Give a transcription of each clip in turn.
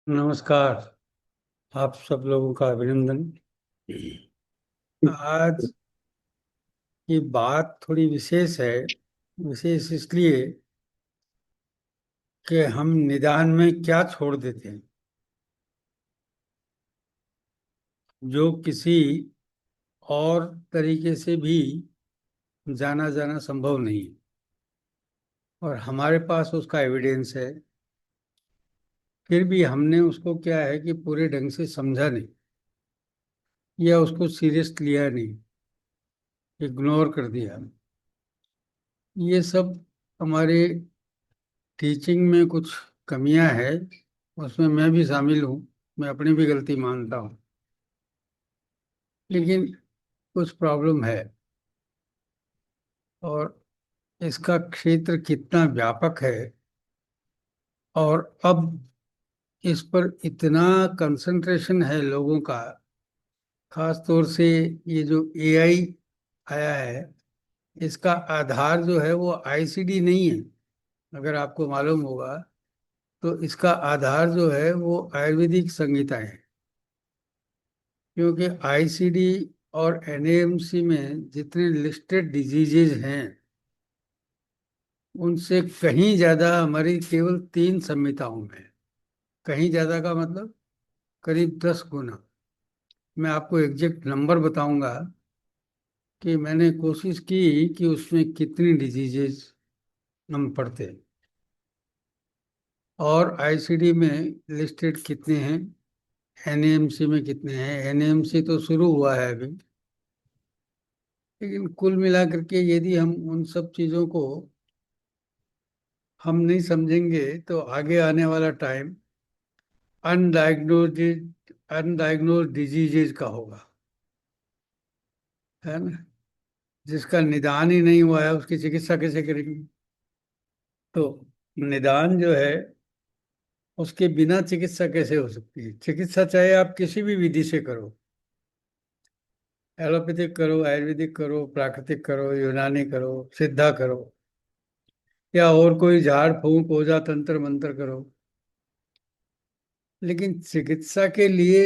नमस्कार। आप सब लोगों का अभिनंदन। आज की बात थोड़ी विशेष है। विशेष इसलिए कि हम निदान में क्या छोड़ देते हैं जो किसी और तरीके से भी जाना जाना संभव नहीं है, और हमारे पास उसका एविडेंस है। फिर भी हमने उसको क्या है कि पूरे ढंग से समझा नहीं, या उसको सीरियस लिया नहीं, इग्नोर कर दिया। ये सब हमारे टीचिंग में कुछ कमियां हैं। उसमें मैं भी शामिल हूँ। मैं अपनी भी गलती मानता हूँ, लेकिन कुछ प्रॉब्लम है। और इसका क्षेत्र कितना व्यापक है, और अब इस पर इतना कंसंट्रेशन है लोगों का। खास तौर से ये जो एआई आया है, इसका आधार जो है वो आईसीडी नहीं है। अगर आपको मालूम होगा तो इसका आधार जो है वो आयुर्वेदिक संहिता है। क्योंकि आईसीडी और एनएएमसी में जितने लिस्टेड डिजीजेज हैं, उनसे कहीं ज्यादा हमारी केवल 3 संहिताओं में है। कहीं ज्यादा का मतलब करीब 10 गुना। मैं आपको एग्जैक्ट नंबर बताऊंगा कि मैंने कोशिश की कि उसमें कितनी डिजीजेज हम पढ़ते हैं, और आईसीडी में लिस्टेड कितने हैं, एनएएमसी में कितने हैं। एनएएमसी तो शुरू हुआ है अभी, लेकिन कुल मिलाकर के यदि हम उन सब चीजों को हम नहीं समझेंगे तो आगे आने वाला टाइम अनडायग्नोज अनडायग्नोज डिजीजेज का होगा, है ना। जिसका निदान ही नहीं हुआ है उसकी चिकित्सा कैसे करेंगे। तो निदान जो है, उसके बिना चिकित्सा कैसे हो सकती है। चिकित्सा चाहे आप किसी भी विधि से करो, एलोपैथिक करो, आयुर्वेदिक करो, प्राकृतिक करो, यूनानी करो, सिद्धा करो, या और कोई झाड़ फूंक ओझा तंत्र मंत्र करो, लेकिन चिकित्सा के लिए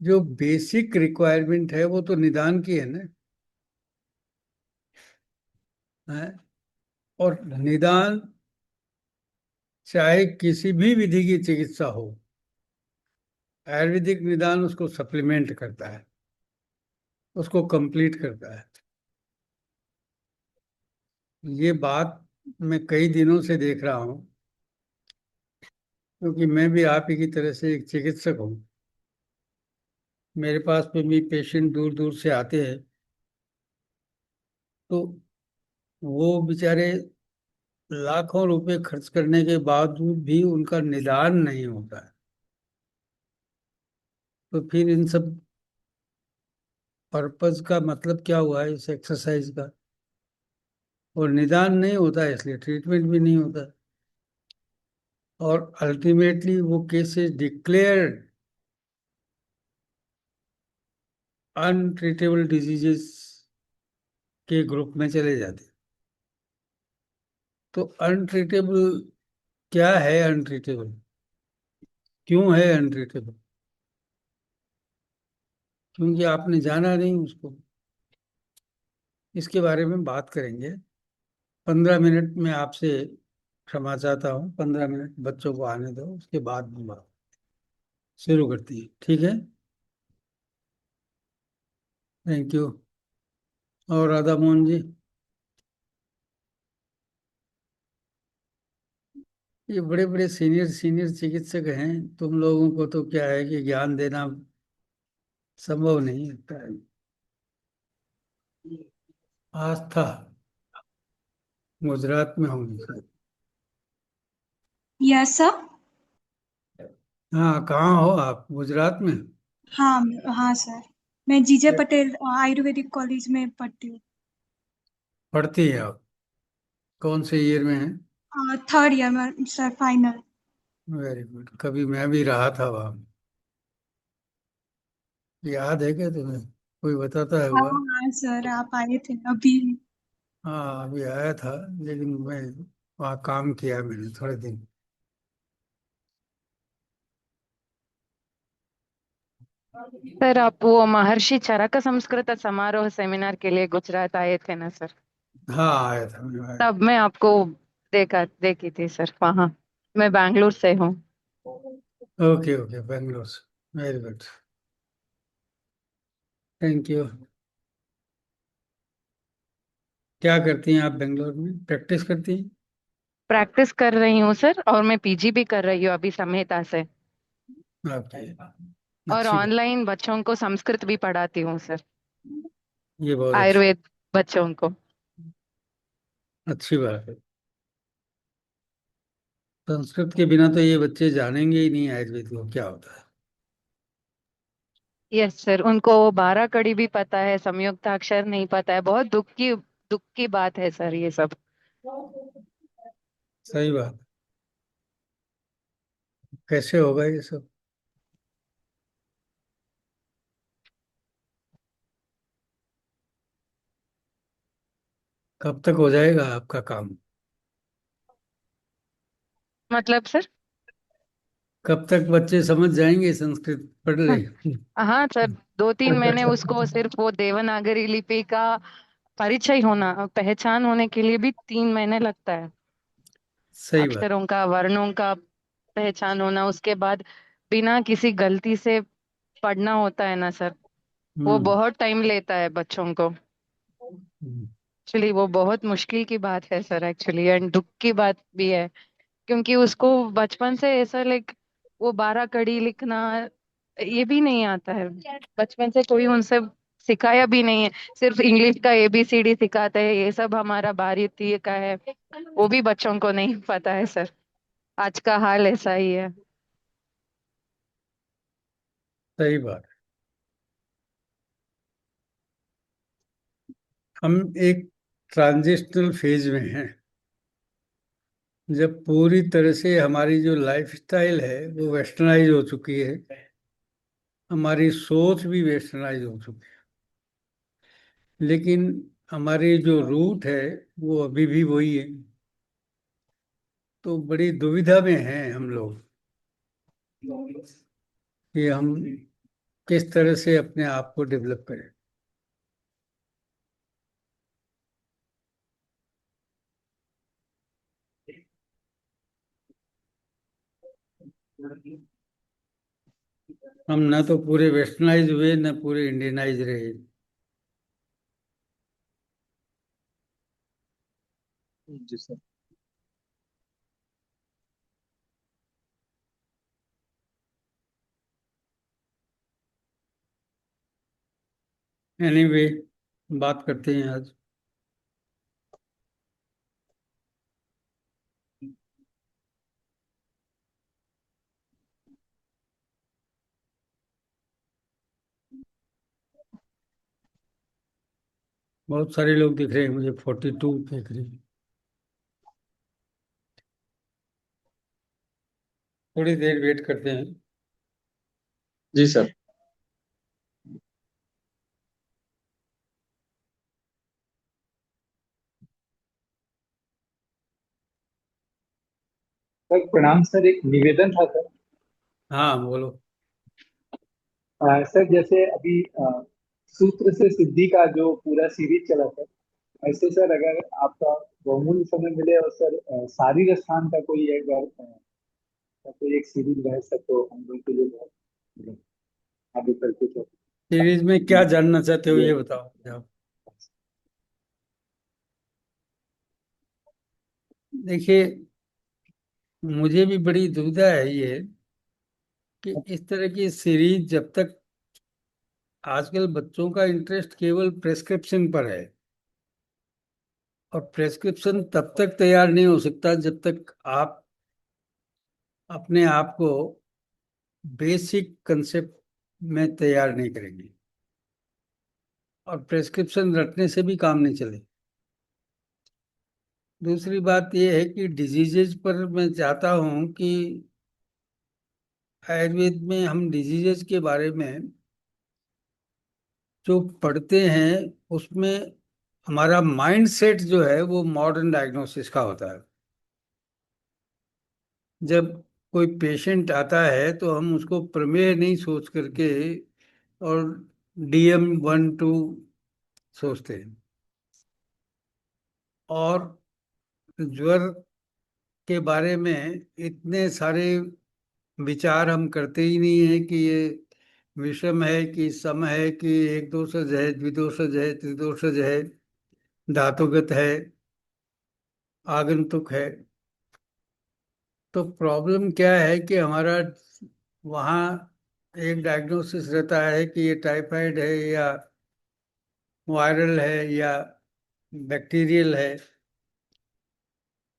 जो बेसिक रिक्वायरमेंट है वो तो निदान की है ना। है। और निदान चाहे किसी भी विधि की चिकित्सा हो, आयुर्वेदिक निदान उसको सप्लीमेंट करता है, उसको कंप्लीट करता है। ये बात मैं कई दिनों से देख रहा हूँ, क्योंकि मैं भी आप ही की तरह से एक चिकित्सक हूँ। मेरे पास में भी पेशेंट दूर दूर से आते हैं, तो वो बेचारे लाखों रुपए खर्च करने के बावजूद भी उनका निदान नहीं होता है। तो फिर इन सब पर्पज का मतलब क्या हुआ है इस एक्सरसाइज का। और निदान नहीं होता है इसलिए ट्रीटमेंट भी नहीं होता। और अल्टीमेटली वो केसेस डिक्लेयर्ड अनट्रीटेबल डिजीजेस के ग्रुप में चले जाते हैं। तो अनट्रीटेबल क्या है? अनट्रीटेबल क्यों है अनट्रीटेबल? क्योंकि आपने जाना नहीं उसको। इसके बारे में बात करेंगे। 15 मिनट में आपसे क्षमा चाहता हूँ। 15 मिनट बच्चों को आने दो, उसके बाद हम बात शुरू करती है, ठीक है। Thank you. और राधा मोहन जी, ये बड़े बड़े सीनियर सीनियर चिकित्सक हैं। तुम लोगों को तो क्या है कि ज्ञान देना संभव नहीं लगता है। आस्था गुजरात में होंगी शायद। Yes sir. हाँ, कहाँ हो आप? गुजरात में? हाँ। हाँ सर। मैं जीजे पटेल आयुर्वेदिक कॉलेज में पढ़ती हूँ। पढ़ती है आप? कौन से ईयर में है? थर्ड ईयर में सर, फाइनल। Very good. कभी मैं भी रहा था वहाँ। याद है क्या तुम्हें? कोई बताता है हाँ हुआ? हाँ सर, आप आए थे अभी। हाँ, अभी आया था, लेकिन मैं वहाँ काम किया मैंने थोड़े दिन। सर आप वो महर्षि चरक संस्कृत समारोह सेमिनार के लिए गुजरात आए थे ना सर? हाँ, आया था मैं आया तब मैं आपको देखी थी सर वहाँ। मैं बैंगलोर से हूँ। था। ओके ओके, बेंगलोर से, वेरी गुड, थैंक यू। क्या करती हैं आप बेंगलोर में, प्रैक्टिस करती हैं? प्रैक्टिस कर रही हूँ सर, और मैं पीजी भी कर रही हूँ अभी संहिता से। ओके, और अच्छी बात। ऑनलाइन बच्चों को संस्कृत भी पढ़ाती हूँ सर। ये बहुत अच्छी, आयुर्वेद बच्चों को। अच्छी बात है। संस्कृत के बिना तो ये बच्चे जानेंगे ही नहीं आयुर्वेद को क्या होता है। यस सर, उनको 12 कड़ी भी पता है, संयुक्त अक्षर नहीं पता है। बहुत दुख की बात है सर ये सब। सही बात। कैसे होगा ये सब? कब तक हो जाएगा आपका काम? मतलब सर? कब तक बच्चे समझ जाएंगे, संस्कृत पढ़ ले? हाँ सर, 2-3 महीने उसको सिर्फ वो देवनागरी लिपि का परिचय होना, पहचान होने के लिए भी 3 महीने लगता है। सही बात। अक्षरों का, वर्णों का पहचान होना, उसके बाद बिना किसी गलती से पढ़ना होता है ना सर। वो हम्म। बहुत टाइम लेता है बच्चों को। हम्म। एक्चुअली वो बहुत मुश्किल की बात है सर, एक्चुअली, एंड दुख की बात भी है। क्योंकि उसको बचपन से ऐसा लाइक वो 12 कड़ी लिखना ये भी नहीं आता है। बचपन से कोई उनसे सिखाया भी नहीं है। सिर्फ इंग्लिश का ABCD सिखाते हैं, ये सब हमारा भारतीय का है। वो भी बच्चों को नहीं पता है सर। आज का हाल ऐसा ही है। सही बात। हम एक ट्रांजिशनल फेज में हैं, जब पूरी तरह से हमारी जो लाइफ स्टाइल है वो वेस्टर्नाइज हो चुकी है, हमारी सोच भी वेस्टर्नाइज हो चुकी है, लेकिन हमारी जो रूट है वो अभी भी वही है। तो बड़ी दुविधा में हैं हम लोग कि हम किस तरह से अपने आप को डेवलप करें। हम ना तो पूरे वेस्टर्नाइज हुए, ना पूरे इंडियनाइज रहे। जी सर। एनीवे, बात करते हैं आज। बहुत सारे लोग दिख रहे हैं मुझे, 42 दिख रहे हैं। थोड़ी देर वेट करते हैं। जी सर। सर प्रणाम सर, एक निवेदन था सर। हाँ, बोलो। सर जैसे अभी सूत्र से सिद्धि का जो पूरा सीरीज चला सर, ऐसे सर अगर आपका बहुमूल्य समय मिले और सर शारीर स्थान का कोई अगर कोई एक सीरीज रह सके तो हम लोग के लिए बहुत आगे चल के तो सीरीज में क्या जानना चाहते हो ये ये बताओ आप। देखिए, मुझे भी बड़ी दुविधा है ये कि इस तरह की सीरीज जब तक, आजकल बच्चों का इंटरेस्ट केवल प्रेस्क्रिप्शन पर है, और प्रेस्क्रिप्शन तब तक तैयार नहीं हो सकता जब तक आप अपने आप को बेसिक कंसेप्ट में तैयार नहीं करेंगे। और प्रेस्क्रिप्शन रटने से भी काम नहीं चले। दूसरी बात यह है कि डिजीजेज पर मैं चाहता हूं कि आयुर्वेद में हम डिजीजेज के बारे में जो पढ़ते हैं उसमें हमारा माइंड सेट जो है वो मॉडर्न डायग्नोसिस का होता है। जब कोई पेशेंट आता है तो हम उसको प्रमेह नहीं सोच करके और DM-1-2 सोचते हैं। और ज्वर के बारे में इतने सारे विचार हम करते ही नहीं है कि ये विषम है कि सम है कि एक दोषज है, द्विदोषज है, त्रिदोषज है, धातुगत है, आगंतुक है। तो प्रॉब्लम क्या है कि हमारा वहाँ एक डायग्नोसिस रहता है कि ये टाइफाइड है या वायरल है या बैक्टीरियल है।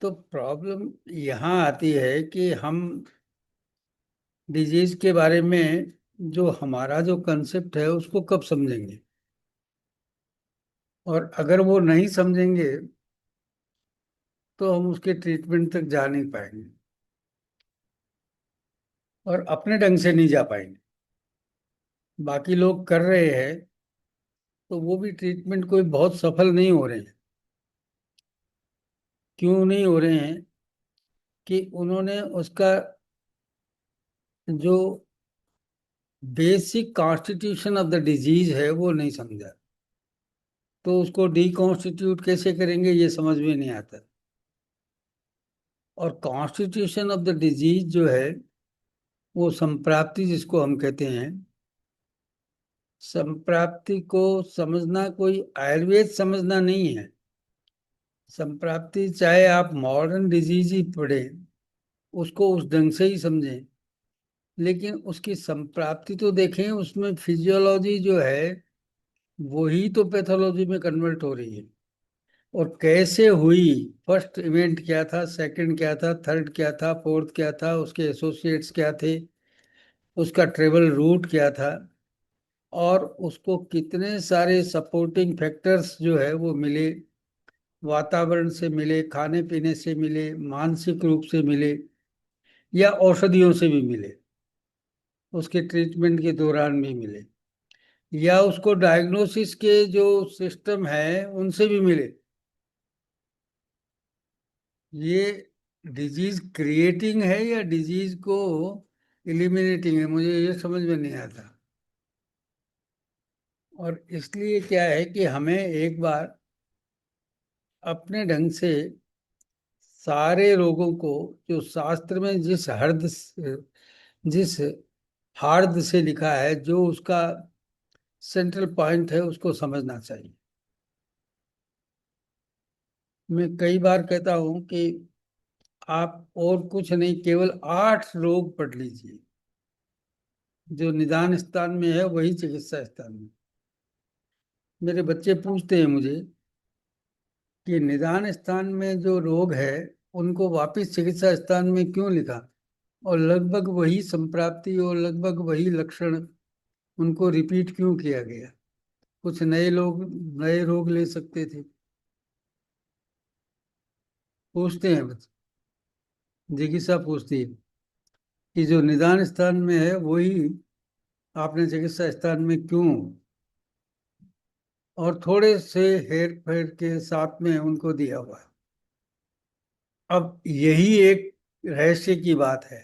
तो प्रॉब्लम यहाँ आती है कि हम डिजीज के बारे में जो हमारा जो कंसेप्ट है उसको कब समझेंगे, और अगर वो नहीं समझेंगे तो हम उसके ट्रीटमेंट तक जा नहीं पाएंगे और अपने ढंग से नहीं जा पाएंगे। बाकी लोग कर रहे हैं तो वो भी ट्रीटमेंट कोई बहुत सफल नहीं हो रहे हैं। क्यों नहीं हो रहे हैं? कि उन्होंने उसका जो basic constitution of the disease है वो नहीं समझा, तो उसको डिकॉन्स्टिट्यूट कैसे करेंगे ये समझ में नहीं आता। और कॉन्स्टिट्यूशन ऑफ द डिजीज जो है वो संप्राप्ति जिसको हम कहते हैं, संप्राप्ति को समझना कोई आयुर्वेद समझना नहीं है। संप्राप्ति चाहे आप मॉडर्न डिजीज ही पढ़ें, उसको उस ढंग से ही समझें, लेकिन उसकी संप्राप्ति तो देखें, उसमें फिजियोलॉजी जो है वही तो पैथोलॉजी में कन्वर्ट हो रही है। और कैसे हुई, फर्स्ट इवेंट क्या था, सेकंड क्या था, थर्ड क्या था, फोर्थ क्या था, उसके एसोसिएट्स क्या थे, उसका ट्रेवल रूट क्या था, और उसको कितने सारे सपोर्टिंग फैक्टर्स जो है वो मिले, वातावरण से मिले, खाने पीने से मिले, मानसिक रूप से मिले, या औषधियों से भी मिले, उसके ट्रीटमेंट के दौरान भी मिले, या उसको डायग्नोसिस के जो सिस्टम है उनसे भी मिले। ये डिजीज क्रिएटिंग है या डिजीज को इलिमिनेटिंग है, मुझे ये समझ में नहीं आता। और इसलिए क्या है कि हमें एक बार अपने ढंग से सारे रोगों को, जो शास्त्र में जिस हार्द से लिखा है, जो उसका सेंट्रल पॉइंट है, उसको समझना चाहिए। मैं कई बार कहता हूं कि आप और कुछ नहीं, केवल 8 रोग पढ़ लीजिए, जो निदान स्थान में है वही चिकित्सा स्थान में। मेरे बच्चे पूछते हैं मुझे कि निदान स्थान में जो रोग है उनको वापस चिकित्सा स्थान में क्यों लिखा, और लगभग वही संप्राप्ति और लगभग वही लक्षण उनको रिपीट क्यों किया गया। कुछ नए लोग नए रोग ले सकते थे। पूछते हैं बच्चे, जिज्ञासा पूछती है कि जो निदान स्थान में है वही आपने चिकित्सा स्थान में क्यों, और थोड़े से हेर फेर के साथ में उनको दिया हुआ है। अब यही एक रहस्य की बात है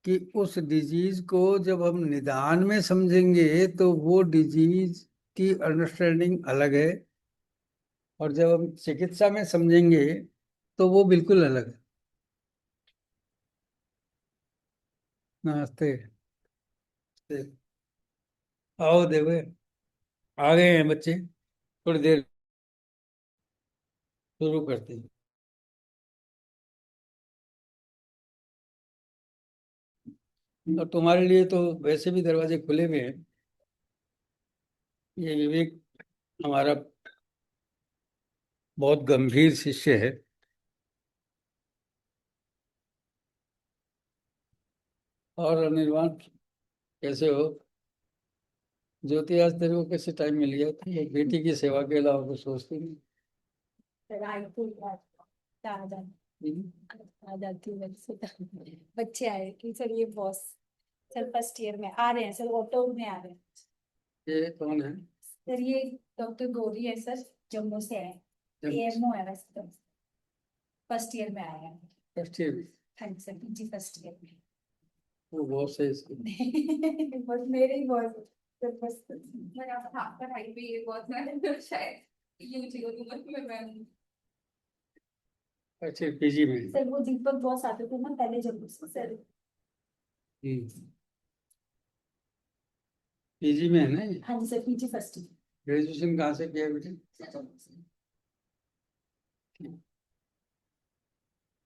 कि उस डिजीज को जब हम निदान में समझेंगे तो वो डिजीज की अंडरस्टैंडिंग अलग है, और जब हम चिकित्सा में समझेंगे तो वो बिल्कुल अलग है। नमस्ते। आओ देवे, आ गए हैं बच्चे, थोड़ी देर शुरू करते हैं। और तुम्हारे लिए तो वैसे भी दरवाजे खुले हुए हैं। ये विवेक हमारा बहुत गंभीर शिष्य है। और अनिर्वाण, कैसे हो? ज्योति, आज तेरे को कैसे टाइम मिल गया था, ये बेटी की सेवा के अलावा कुछ सोचती नहीं? हम्म। आ जाती हूँ वैसे तो। बच्चे आए कि सर ये बॉस सर फर्स्ट ईयर में आ रहे हैं, सर ऑटो में आ रहे हैं। ये कौन है? सर ये डॉक्टर गौरी है सर, जम्मू से आए, एएमओ है वैसे तो, फर्स्ट ईयर में आए हैं। First year? हाँ जी सर, पीजी फर्स्ट ईयर में। वो बहुत सही इसकी। बस मेरे ही बॉस तो बस मैंने आपका पढ़ाई पे ये बहुत सारे शायद ये चीजों में मैं अच्छा पीजी में। सर वो दीपक बॉस आते थे ना पहले जब सर पीजी में है ना ये? हाँ जी सर पीजी फर्स्ट ग्रेजुएशन कहाँ से किया बेटे?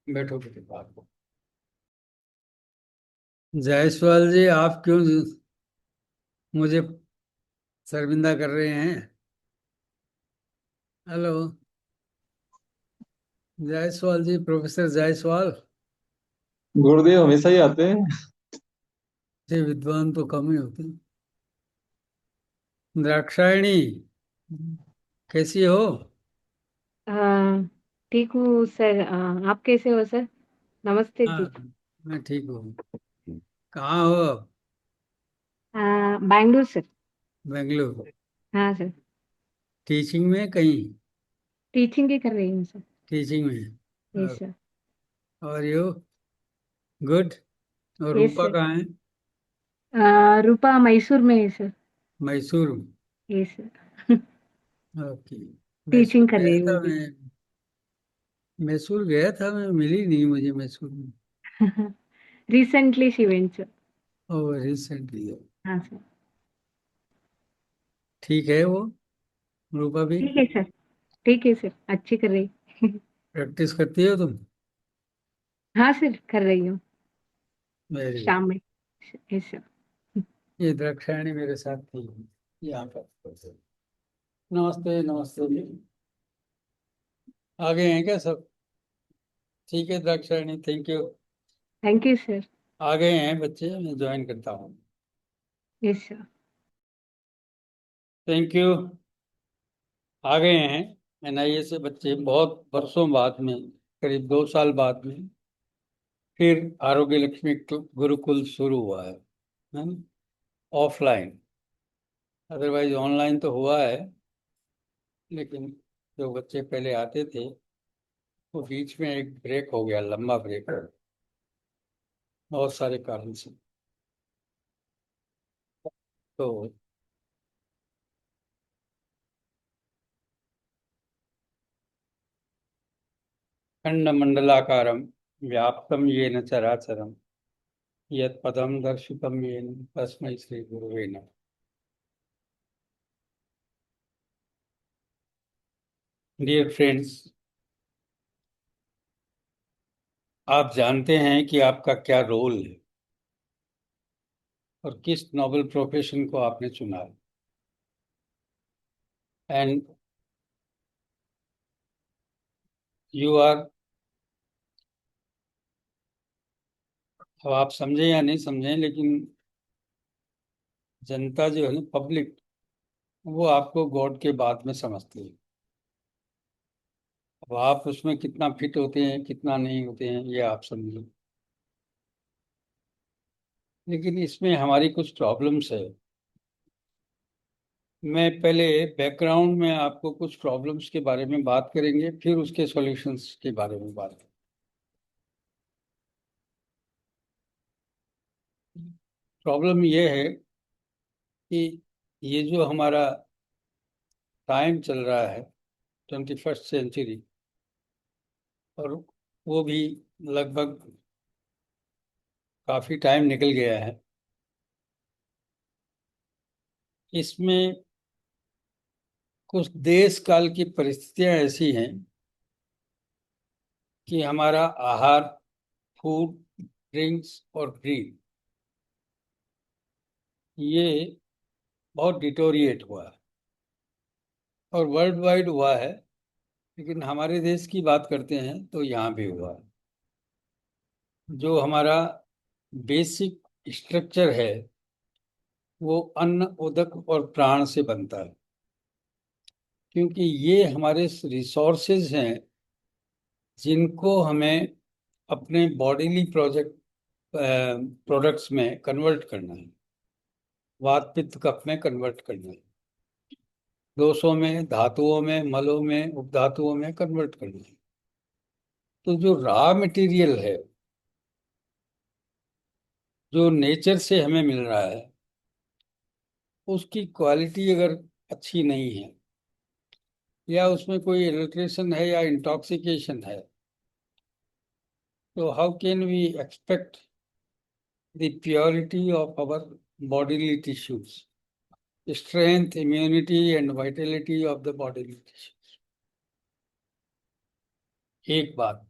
बैठो बेटे बात को। जायसवाल जी, आप क्यों मुझे शर्मिंदा कर रहे हैं? हेलो जायसवाल जी, प्रोफेसर जायसवाल। गुरुदेव हमेशा ही आते हैं। ये विद्वान तो कम ही होते हैं। द्राक्षायणी, कैसी हो? हाँ, ठीक हूँ सर। आप कैसे हो सर? नमस्ते हाँ, जी। मैं ठीक हूँ। कहाँ हो अब? बैंगलोर सर। बेंगलुरु। हाँ सर। टीचिंग में कहीं? टीचिंग ही कर रही हूँ सर। टीचिंग यस में। सर। और यू गुड? और यस रूपा सर। कहाँ है? रूपा मैसूर में है सर। मैसूर में। Yes sir. Okay. Mysore teaching कर गया रही हूँ था अभी। मैं। मैसूर गया था मैं, मिली नहीं मुझे मैसूर में। Recently she went sir. Oh recently. हाँ सर। ठीक है वो, रूपा भी? ठीक है सर। ठीक है सर, अच्छी कर रही। प्रैक्टिस करती हो तुम? हाँ सर, कर रही हूँ वेरी गुड। शाम में। Yes sir. ये द्राक्षायणी मेरे साथ थी यहाँ पर। नमस्ते नमस्ते जी। आ गए हैं क्या सब? ठीक है Drakshayani, thank you. Thank you sir. आ गए हैं बच्चे, मैं ज्वाइन करता हूँ। Yes sir. Thank you. आ गए हैं। एनआईए से बच्चे बहुत वर्षों बाद में, करीब 2 साल बाद में फिर आरोग्य लक्ष्मी गुरुकुल शुरू हुआ है ऑफलाइन। अदरवाइज ऑनलाइन तो हुआ है, लेकिन जो बच्चे पहले आते थे वो बीच में एक ब्रेक हो गया, लंबा ब्रेक, बहुत सारे कारण से। तो खंडमंडलाकारं व्याप्तं येन चराचरं यत्पदं दर्शितं येन तस्मै श्री गुरुवे नमः। डियर फ्रेंड्स, आप जानते हैं कि आपका क्या रोल है और किस नोबल प्रोफेशन को आपने चुना है। एंड यू आर, अब आप समझें या नहीं समझें, लेकिन जनता जो है ना, पब्लिक, वो आपको गॉड के बाद में समझती है। अब आप उसमें कितना फिट होते हैं कितना नहीं होते हैं ये आप समझें, लेकिन इसमें हमारी कुछ प्रॉब्लम्स है। मैं पहले बैकग्राउंड में आपको कुछ प्रॉब्लम्स के बारे में बात करेंगे, फिर उसके सॉल्यूशंस के बारे में बात करेंगे। प्रॉब्लम ये है कि ये जो हमारा टाइम चल रहा है, 21st सेंचुरी, और वो भी लगभग काफी टाइम निकल गया है, इसमें कुछ देश काल की परिस्थितियां ऐसी हैं कि हमारा आहार, फूड, ड्रिंक्स और ब्रीथ, ये बहुत डिटोरिएट हुआ है और वर्ल्ड वाइड हुआ है, लेकिन हमारे देश की बात करते हैं तो यहाँ भी हुआ है। जो हमारा बेसिक स्ट्रक्चर है वो अन्न, उदक और प्राण से बनता है, क्योंकि ये हमारे रिसोर्सेज हैं जिनको हमें अपने बॉडीली प्रोडक्ट्स में कन्वर्ट करना है, वात पित्त कफ में कन्वर्ट करना है, दोषों में, धातुओं में, मलों में, उपधातुओं में कन्वर्ट करना है। तो जो रॉ मटेरियल है जो नेचर से हमें मिल रहा है उसकी क्वालिटी अगर अच्छी नहीं है, या उसमें कोई एडल्ट्रेशन है या इंटॉक्सिकेशन है, तो how can we expect the purity of our bodily tissues, strength, immunity and vitality of the bodily tissues? एक बात।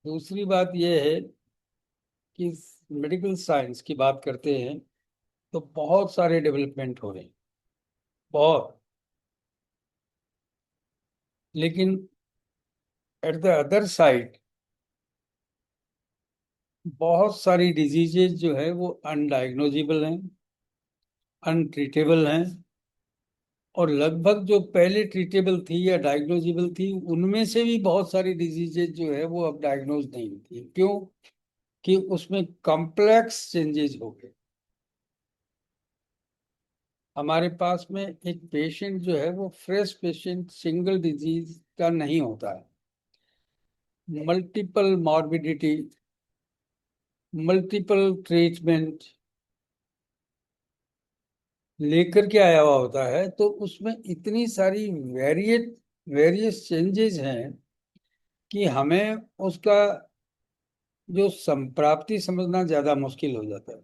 दूसरी बात यह है कि मेडिकल साइंस की बात करते हैं तो बहुत सारे डेवलपमेंट हो रहे हैं, बहुत। लेकिन एट द अदर साइड बहुत सारी डिजीजेज जो है वो अनडायग्नोजेबल हैं, अनट्रीटेबल हैं, और लगभग जो पहले ट्रीटेबल थी या डायग्नोजेबल थी उनमें से भी बहुत सारी डिजीजेज जो है वो अब डायग्नोज नहीं होती है। क्यों? कि उसमें कॉम्प्लेक्स चेंजेस हो गए। हमारे पास में एक पेशेंट जो है वो फ्रेश पेशेंट सिंगल डिजीज का नहीं होता है। मल्टीपल मॉर्बिडिटी, मल्टीपल ट्रीटमेंट लेकर के आया हुआ होता है, तो उसमें इतनी सारी वेरियस चेंजेस हैं कि हमें उसका जो संप्राप्ति समझना ज्यादा मुश्किल हो जाता है।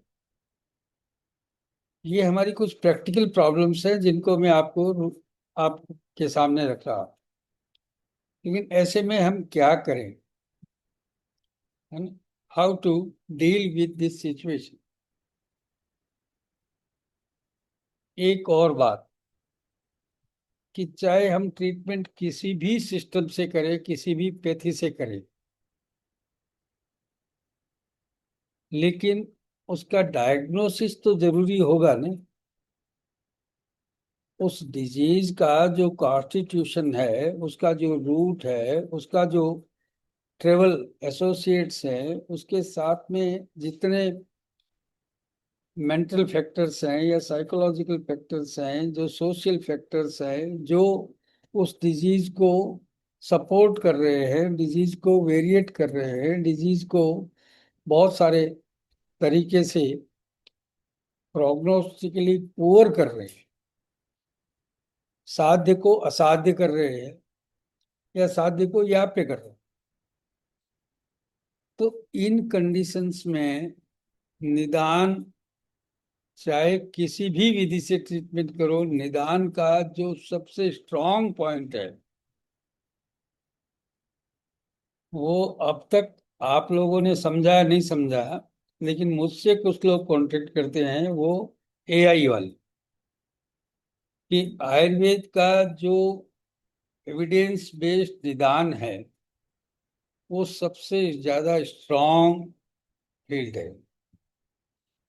ये हमारी कुछ प्रैक्टिकल प्रॉब्लम्स हैं जिनको मैं आपके सामने रख रहा हूँ। लेकिन ऐसे में हम क्या करें, how to deal with this situation? एक और बात कि चाहे हम ट्रीटमेंट किसी भी सिस्टम से करें, किसी भी पैथी से करें, लेकिन उसका डायग्नोसिस तो जरूरी होगा ना। उस डिजीज का जो कॉन्स्टिट्यूशन है, उसका जो रूट है, उसका जो ट्रेवल एसोसिएट्स हैं, उसके साथ में जितने मेंटल फैक्टर्स हैं या साइकोलॉजिकल फैक्टर्स हैं, जो सोशल फैक्टर्स हैं, जो उस डिजीज को सपोर्ट कर रहे हैं, डिजीज को वेरिएट कर रहे हैं, डिजीज को बहुत सारे तरीके से प्रोग्नोस्टिकली पुअर कर रहे हैं, साध्य को असाध्य कर रहे हैं या साध्य को याप्य कर रहे हैं। तो इन कंडीशंस में निदान, चाहे किसी भी विधि से ट्रीटमेंट करो, निदान का जो सबसे स्ट्रांग पॉइंट है वो अब तक आप लोगों ने समझा या नहीं समझा, लेकिन मुझसे कुछ लोग कॉन्टेक्ट करते हैं, वो एआई वाले, कि आयुर्वेद का जो एविडेंस बेस्ड निदान है वो सबसे ज्यादा स्ट्रांग फील्ड है।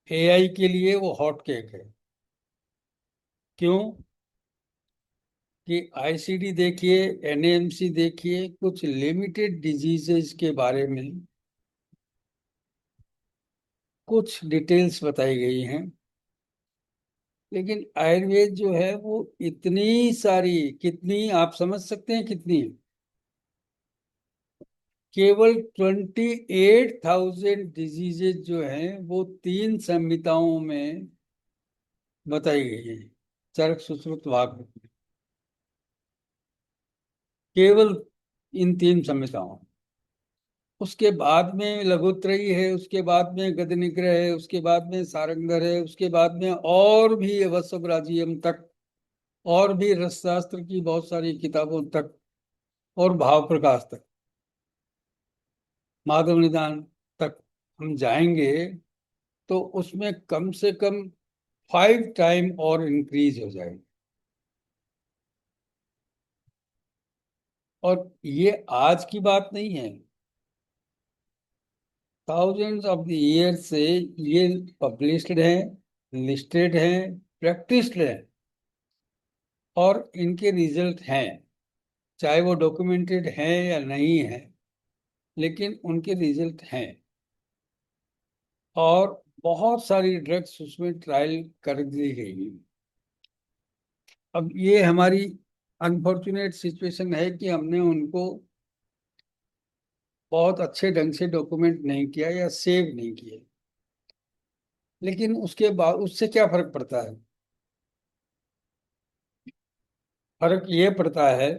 एआई के लिए वो हॉट केक है। क्यों? कि आईसीडी देखिए, एनएमसी देखिए, कुछ लिमिटेड डिजीजेस के बारे में कुछ डिटेल्स बताई गई हैं, लेकिन आयुर्वेद जो है वो इतनी सारी, कितनी आप समझ सकते हैं कितनी? केवल 28,000 डिजीजेज जो हैं वो 3 संहिताओं में बताई गई है, चरक सुश्रुत वाग् में। केवल इन 3 संहिताओं। उसके बाद में लघुत्रयी है, उसके बाद में गदनिग्रह है, उसके बाद में सारंगधर है, उसके बाद में और भी वत्सवराजियम तक, और भी रसशास्त्र की बहुत सारी किताबों तक, और भाव प्रकाश तक, माधव निदान तक हम जाएंगे तो उसमें कम से कम 5 टाइम और इंक्रीज हो जाएगी। और ये आज की बात नहीं है, थाउजेंड्स ऑफ द ईयर से ये पब्लिश्ड है, लिस्टेड है, प्रैक्टिस्ड है, और इनके रिजल्ट हैं, चाहे वो डॉक्यूमेंटेड हैं या नहीं है, लेकिन उनके रिजल्ट हैं। और बहुत सारी ड्रग्स उसमें ट्रायल कर दी गई। अब ये हमारी अनफॉर्चुनेट सिचुएशन है कि हमने उनको बहुत अच्छे ढंग से डॉक्यूमेंट नहीं किया या सेव नहीं किया। लेकिन उसके बाद उससे क्या फर्क पड़ता है? फर्क ये पड़ता है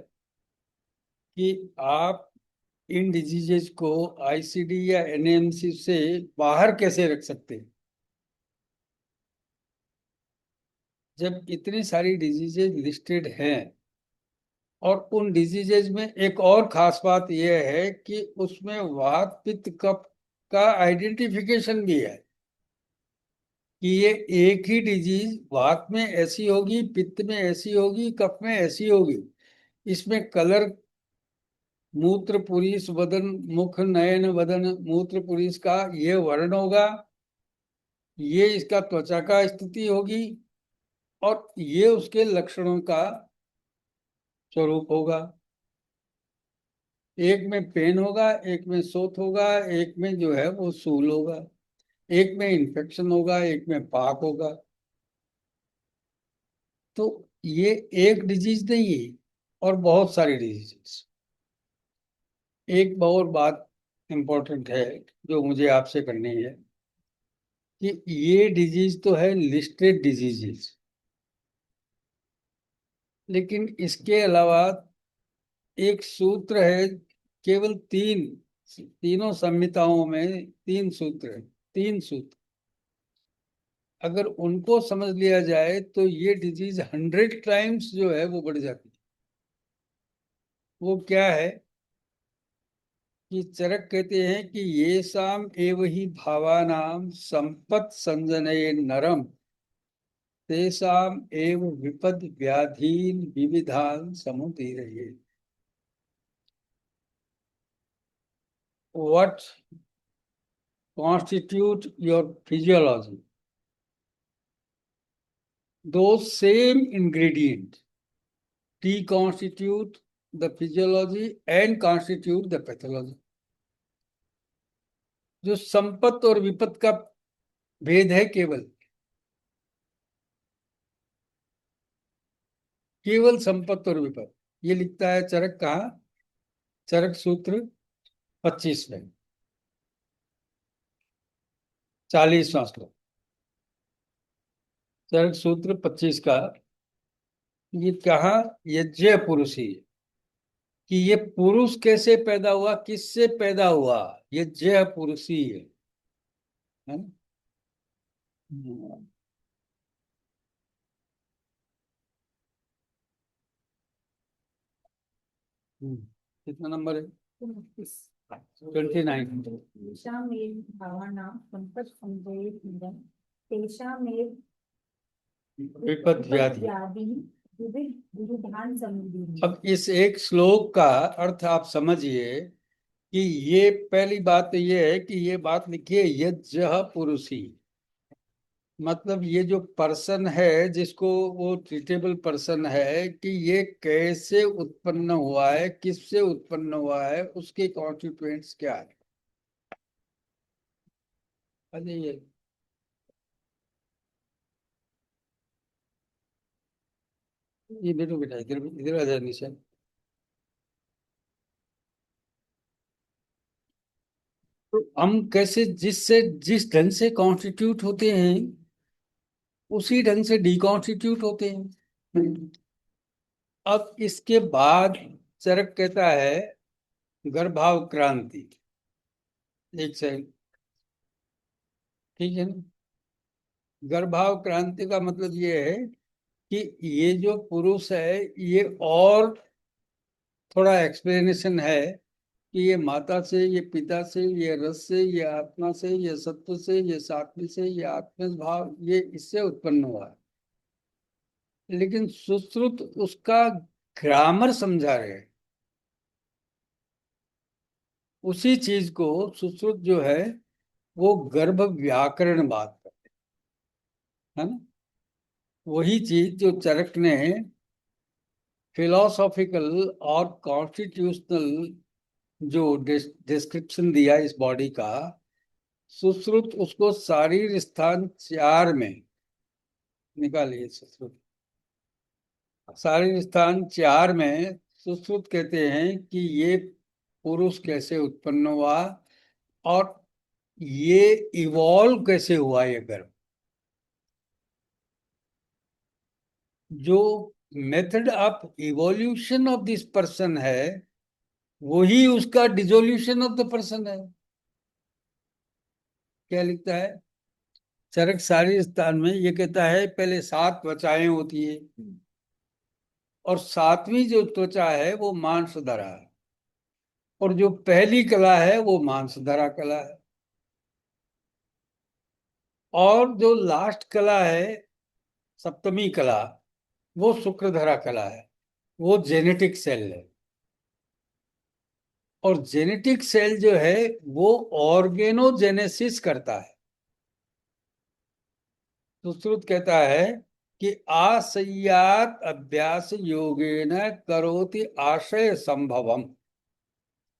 कि आप इन डिजीजेज को आईसीडी या एनएमसी से बाहर कैसे रख सकते हैं। जब इतनी सारी डिजीजेज लिस्टेड हैं, और उन डिजीजेज में एक और खास बात यह है कि उसमें वात पित्त कफ का आइडेंटिफिकेशन भी है, कि ये एक ही डिजीज वात में ऐसी होगी, पित्त में ऐसी होगी, कफ में ऐसी होगी। इसमें कलर, मूत्र पुरीष वदन, मुख नयन वदन मूत्र पुरीष का ये वर्ण होगा, ये इसका त्वचा का स्थिति होगी, और ये उसके लक्षणों का स्वरूप होगा। एक में पेन होगा, एक में शोथ होगा, एक में जो है वो सूल होगा, एक में इन्फेक्शन होगा, एक में पाक होगा। तो ये एक डिजीज नहीं है, और बहुत सारी डिजीजेस। एक और बात इंपॉर्टेंट है जो मुझे आपसे करनी है, कि ये डिजीज तो है लिस्टेड डिजीजेस, लेकिन इसके अलावा एक सूत्र है, केवल तीनों संहिताओं में तीन सूत्र है, तीन सूत्र। अगर उनको समझ लिया जाए तो ये डिजीज 100 टाइम्स जो है वो बढ़ जाती है। वो क्या है कि चरक कहते हैं कि ये शाम एव ही भावानाम संपत संजनये नरम, तेषाम एव विपद व्याधीन विविधान समुदीरये। What constitute your physiology? Those same ingredient, T constitute the physiology and constitute the pathology. जो संपत्त और विपत्त का भेद है, केवल संपत्त और विपत्त, ये लिखता है चरक। कहा? चरक सूत्र 25 में, 40वां श्लोक, चरक सूत्र 25 का। ये कहा यज्ञ पुरुष ही, कि ये पुरुष कैसे पैदा हुआ, किससे पैदा हुआ, यज्ञ पुरुष ही है ना? कितना नंबर है? 29। तेषामेव भावानां सम्पत्सञ्जयेन्द्रं, तेषामेव विपद व्याधि। व्याधि विविधान् समुदीरये। अब इस एक श्लोक का अर्थ आप समझिए, कि ये पहली बात तो ये है कि ये बात लिखिए यज्ञ पुरुषी, मतलब ये जो पर्सन है, जिसको वो ट्रीटेबल पर्सन है, कि ये कैसे उत्पन्न हुआ है, किससे उत्पन्न हुआ है, उसके कॉन्स्टिट्यूएंट्स क्या है। अरे ये बेटो बेटा इधर इधर आ जाए निशान। तो हम कैसे, जिस ढंग से कॉन्स्टिट्यूट होते हैं, उसी ढंग से डिकॉन्स्टिट्यूट होते हैं। अब इसके बाद चरक कहता है गर्भाव क्रांति। एक सेकंड, ठीक है ना? गर्भाव क्रांति का मतलब ये है कि ये जो पुरुष है, ये और थोड़ा एक्सप्लेनेशन है, कि ये माता से, ये पिता से, ये रस से, ये आत्मा से, ये सत्व से, ये सात्विक से, ये आत्म भाव, ये इससे उत्पन्न हुआ है। लेकिन सुश्रुत उसका ग्रामर समझा रहे हैं। उसी चीज को सुश्रुत जो है वो गर्भ व्याकरण बात करते है ना। वही चीज जो चरक ने फिलोसॉफिकल और कॉन्स्टिट्यूशनल जो डिस्क्रिप्शन दिया इस बॉडी का, सुश्रुत उसको शारीर स्थान 4 में निकालिए। सुश्रुत शारीर स्थान 4 में सुश्रुत कहते हैं कि ये पुरुष कैसे उत्पन्न हुआ, और ये इवॉल्व कैसे हुआ ये गर्भ। जो method of evolution of this person है, वही उसका डिसोल्यूशन ऑफ द पर्सन है। क्या लिखता है चरक सारी स्थान में? ये कहता है पहले 7 त्वचाएं होती है, और 7वीं जो त्वचा है वो मांसधरा है, और जो पहली कला है वो मांसधरा कला है, और जो लास्ट कला है, 7वीं कला, वो शुक्रधरा कला है। वो जेनेटिक सेल है, और जेनेटिक सेल जो है वो ऑर्गेनोजेनेसिस करता है। तो श्रुत कहता है कि आसय्यात अभ्यास योगेन करोति आशय संभवम।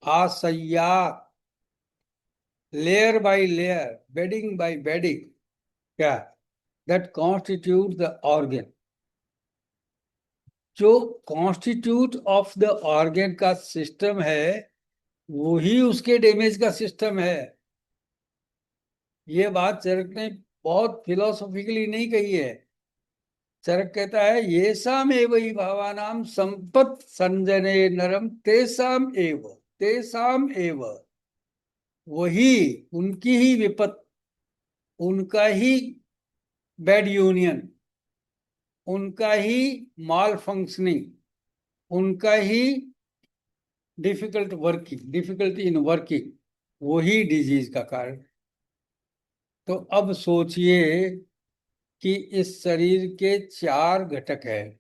आसय्यात, layer by layer, bedding by bedding, क्या, दैट कॉन्स्टिट्यूट द ऑर्गन। जो कॉन्स्टिट्यूट ऑफ द ऑर्गन का सिस्टम है, वही उसके डैमेज का सिस्टम है। ये बात चरक ने बहुत फिलोसॉफिकली नहीं कही है। चरक कहता है ये साम एव ही भावानाम संपत संजने नरम तेसाम एव, तेसाम एव, वही, उनकी ही विपत, उनका ही बैड यूनियन, उनका ही माल फंक्शनिंग, उनका ही difficult working, difficulty in working, वही डिजीज का कारण। तो अब सोचिए कि इस शरीर के 4 घटक है,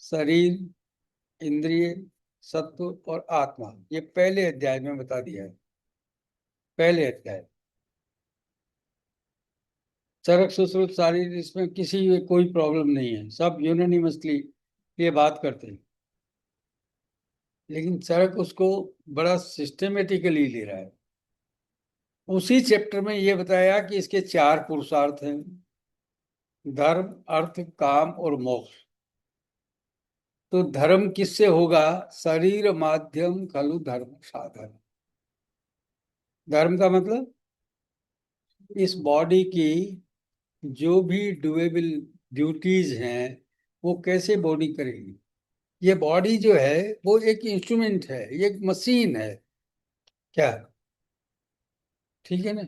शरीर, इंद्रिय, सत्व और आत्मा। ये पहले अध्याय में बता दिया है, पहले अध्याय। चरक सुश्रुत सारी, इसमें किसी में कोई प्रॉब्लम नहीं है, सब यूनानिमसली ये बात करते हैं। लेकिन चरक उसको बड़ा सिस्टमेटिकली ले रहा है। उसी चैप्टर में ये बताया कि इसके 4 पुरुषार्थ हैं, धर्म, अर्थ, काम और मोक्ष। तो धर्म किससे होगा? शरीर माध्यम खलु धर्म साधन। धर्म का मतलब इस बॉडी की जो भी डुएबल ड्यूटीज हैं, वो कैसे बॉडी करेगी। ये बॉडी जो है वो एक इंस्ट्रूमेंट है, ये एक मशीन है, क्या, ठीक है ना?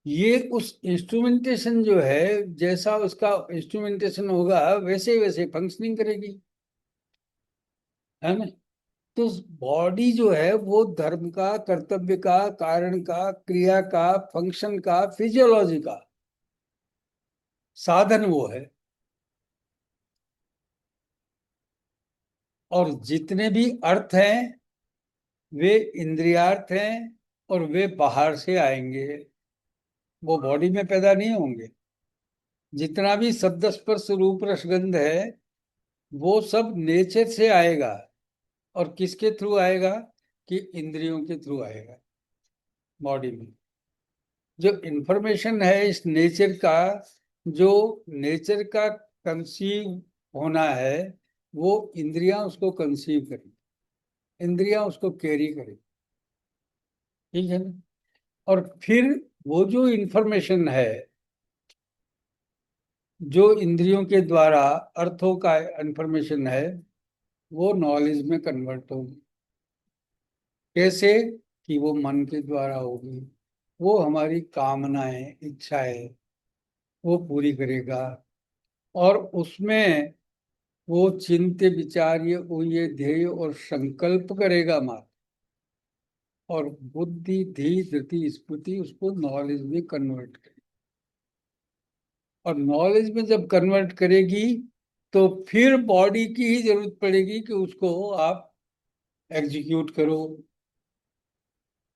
ये उस इंस्ट्रूमेंटेशन जो है, जैसा उसका इंस्ट्रूमेंटेशन होगा वैसे वैसे फंक्शनिंग करेगी, है ना? तो बॉडी जो है वो धर्म का, कर्तव्य का, कारण का, क्रिया का, फंक्शन का, फिजियोलॉजी का साधन वो है। और जितने भी अर्थ हैं वे इंद्रियार्थ हैं, और वे बाहर से आएंगे, वो बॉडी में पैदा नहीं होंगे। जितना भी शब्द स्पर्श रूप रसगंध है, वो सब नेचर से आएगा। और किसके थ्रू आएगा? कि इंद्रियों के थ्रू आएगा। बॉडी में जो इंफॉर्मेशन है इस नेचर का, जो नेचर का कंसीव होना है, वो इंद्रियां उसको कंसीव करें, इंद्रियां उसको कैरी करें, ठीक है ना? और फिर वो जो इंफॉर्मेशन है, जो इंद्रियों के द्वारा अर्थों का इंफॉर्मेशन है, वो नॉलेज में कन्वर्ट होगी। कैसे? कि वो मन के द्वारा होगी। वो हमारी कामनाएं, इच्छाएं वो पूरी करेगा, और उसमें वो चिंत्य विचार्य ये ध्येय और संकल्प करेगा मात्र। और बुद्धि, धी, धृति, स्मृति उसको नॉलेज में कन्वर्ट करेगी। और नॉलेज में जब कन्वर्ट करेगी तो फिर बॉडी की ही जरूरत पड़ेगी कि उसको आप एग्जीक्यूट करो।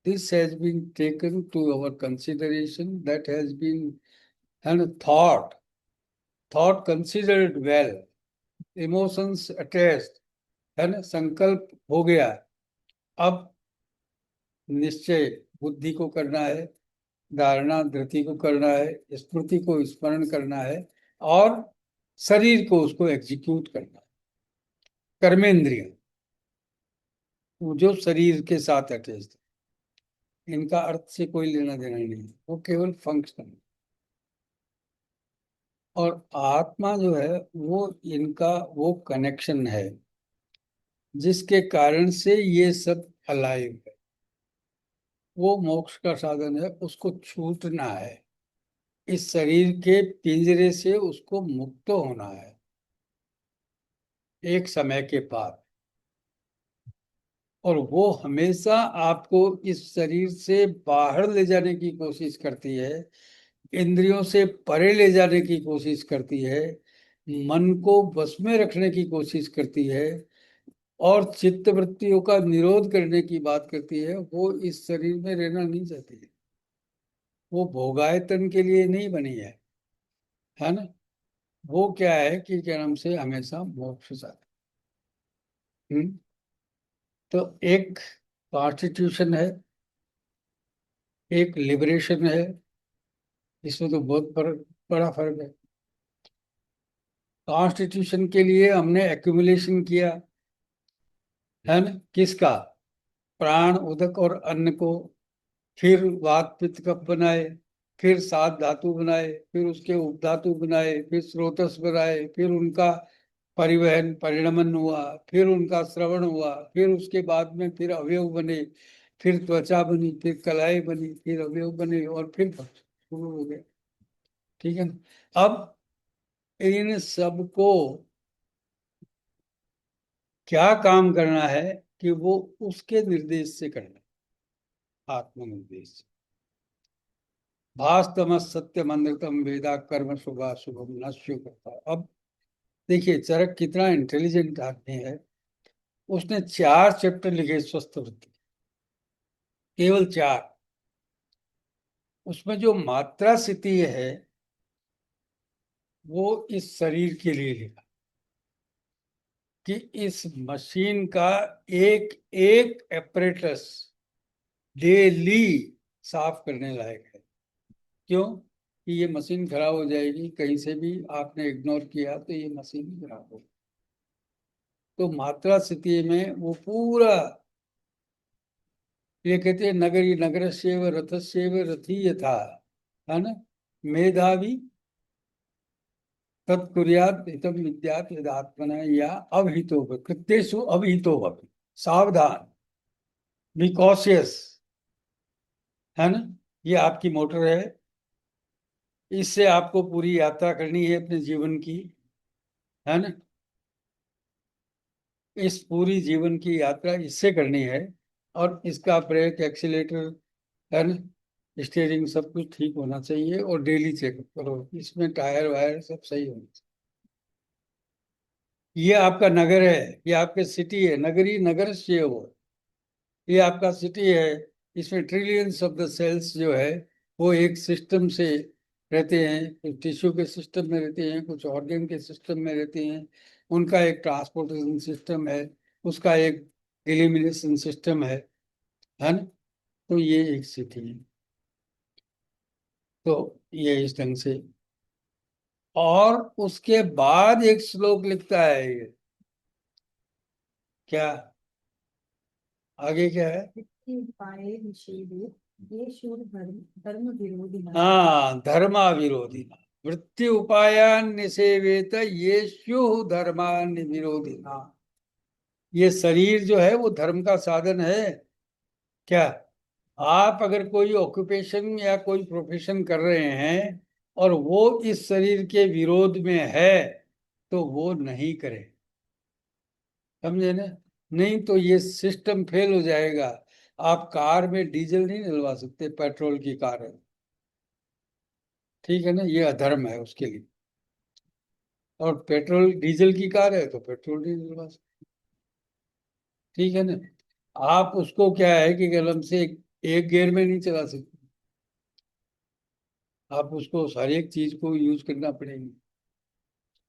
This has been taken to our consideration, that has been and thought considered well, emotions attached, है ना, संकल्प हो गया। अब निश्चय बुद्धि को करना है, धारणा धृति को करना है, स्मृति को स्मरण करना है, और शरीर को उसको एग्जीक्यूट करना है। कर्मेंद्रिय जो शरीर के साथ अटैच, इनका अर्थ से कोई लेना देना नहीं है, वो केवल फंक्शन। और आत्मा जो है वो इनका वो कनेक्शन है जिसके कारण से ये सब अलाइव है। वो मोक्ष का साधन है, उसको छूटना है, इस शरीर के पिंजरे से उसको मुक्त होना है एक समय के बाद। और वो हमेशा आपको इस शरीर से बाहर ले जाने की कोशिश करती है, इंद्रियों से परे ले जाने की कोशिश करती है, मन को बस में रखने की कोशिश करती है और चित्त वृत्तियों का निरोध करने की बात करती है। वो इस शरीर में रहना नहीं चाहती है, वो भोगायतन के लिए नहीं बनी है ना। वो क्या है कि क्या नाम से हमेशा मोक्ष चाहती है। तो एक कॉन्स्टिट्यूशन है, एक लिबरेशन है, इसमें तो बहुत फर्क, बड़ा फर्क है। कॉन्स्टिट्यूशन के लिए हमने एक्यूमुलेशन किया है ना, किसका? प्राण उदक और अन्न को, फिर वात पित्त कफ बनाए, फिर सात धातु बनाए, फिर उसके उपधातु बनाए, फिर स्रोतस बनाए, फिर उनका परिवहन परिणमन हुआ, फिर उनका श्रवण हुआ, फिर उसके बाद में फिर अवयव बने, फिर त्वचा बनी, फिर कलाई बनी, फिर अवयव बने और फिर शुरू हो गया। ठीक है ना। अब इन सबको क्या काम करना है कि वो उसके निर्देश से करना, आत्मनिर्देश से। भास्तम सत्यम अमृतम वेदा कर्म शुभा शुभम नश्यो करता। अब देखिए चरक कितना इंटेलिजेंट आदमी है, उसने 4 चैप्टर लिखे स्वस्थ वृत्ति, केवल 4। उसमें जो मात्रा स्थिति है वो इस शरीर के लिए लिखा कि इस मशीन का एक एक एपरेटस डेली साफ करने लायक है। क्यों? कि ये मशीन खराब हो जाएगी, कहीं से भी आपने इग्नोर किया तो ये मशीन ही खराब होगी। तो मात्रा स्थिति में वो पूरा, ये कहते हैं नगरी नगरस्यैव रथस्यैव रथी यथा, है ना, मेधावी तत्कुर्यात् हितम विद्यात् यदात्मना या अवहितो कृत्येषु अवहितो भवेत्। सावधान, बी कॉशियस, है ना। ये आपकी मोटर है, इससे आपको पूरी यात्रा करनी है अपने जीवन की, है ना। इस पूरी जीवन की यात्रा इससे करनी है और इसका ब्रेक एक्सीलेटर, है ना, स्टीयरिंग सब कुछ ठीक होना चाहिए और डेली चेकअप करो, इसमें टायर वायर सब सही होना चाहिए। ये आपका नगर है, ये आपके सिटी है, नगरी नगर से हो, ये आपका सिटी है। इसमें ट्रिलियंस ऑफ द सेल्स जो है वो एक सिस्टम से रहते हैं, कुछ टिश्यू के सिस्टम में रहते हैं, कुछ ऑर्गन के सिस्टम में रहते हैं, उनका एक ट्रांसपोर्टेशन सिस्टम है, उसका एक एलिमिनेशन सिस्टम है ना। तो ये एक सिटी है। तो ये इस ढंग से, और उसके बाद एक श्लोक लिखता है ये, क्या आगे क्या है? पाए निषेधे ये शूर धर्म धर्म विरोधी। हाँ, धर्मा विरोधी, वृत्ति उपायान निसेवेत ये स्यु धर्मान विरोधी। ये शरीर जो है वो धर्म का साधन है क्या? आप अगर कोई ऑक्यूपेशन या कोई प्रोफेशन कर रहे हैं और वो इस शरीर के विरोध में है तो वो नहीं करें, समझे ना। नहीं तो ये सिस्टम फेल हो जाएगा। आप कार में डीजल नहीं डलवा सकते, पेट्रोल की कार है, ठीक है ना, ये अधर्म है उसके लिए। और पेट्रोल डीजल की कार है तो पेट्रोल नहीं डलवा सकते, ठीक है ना। आप उसको क्या है कि कलम से एक गियर में नहीं चला सकते, आप उसको हर एक चीज को यूज करना पड़ेगी।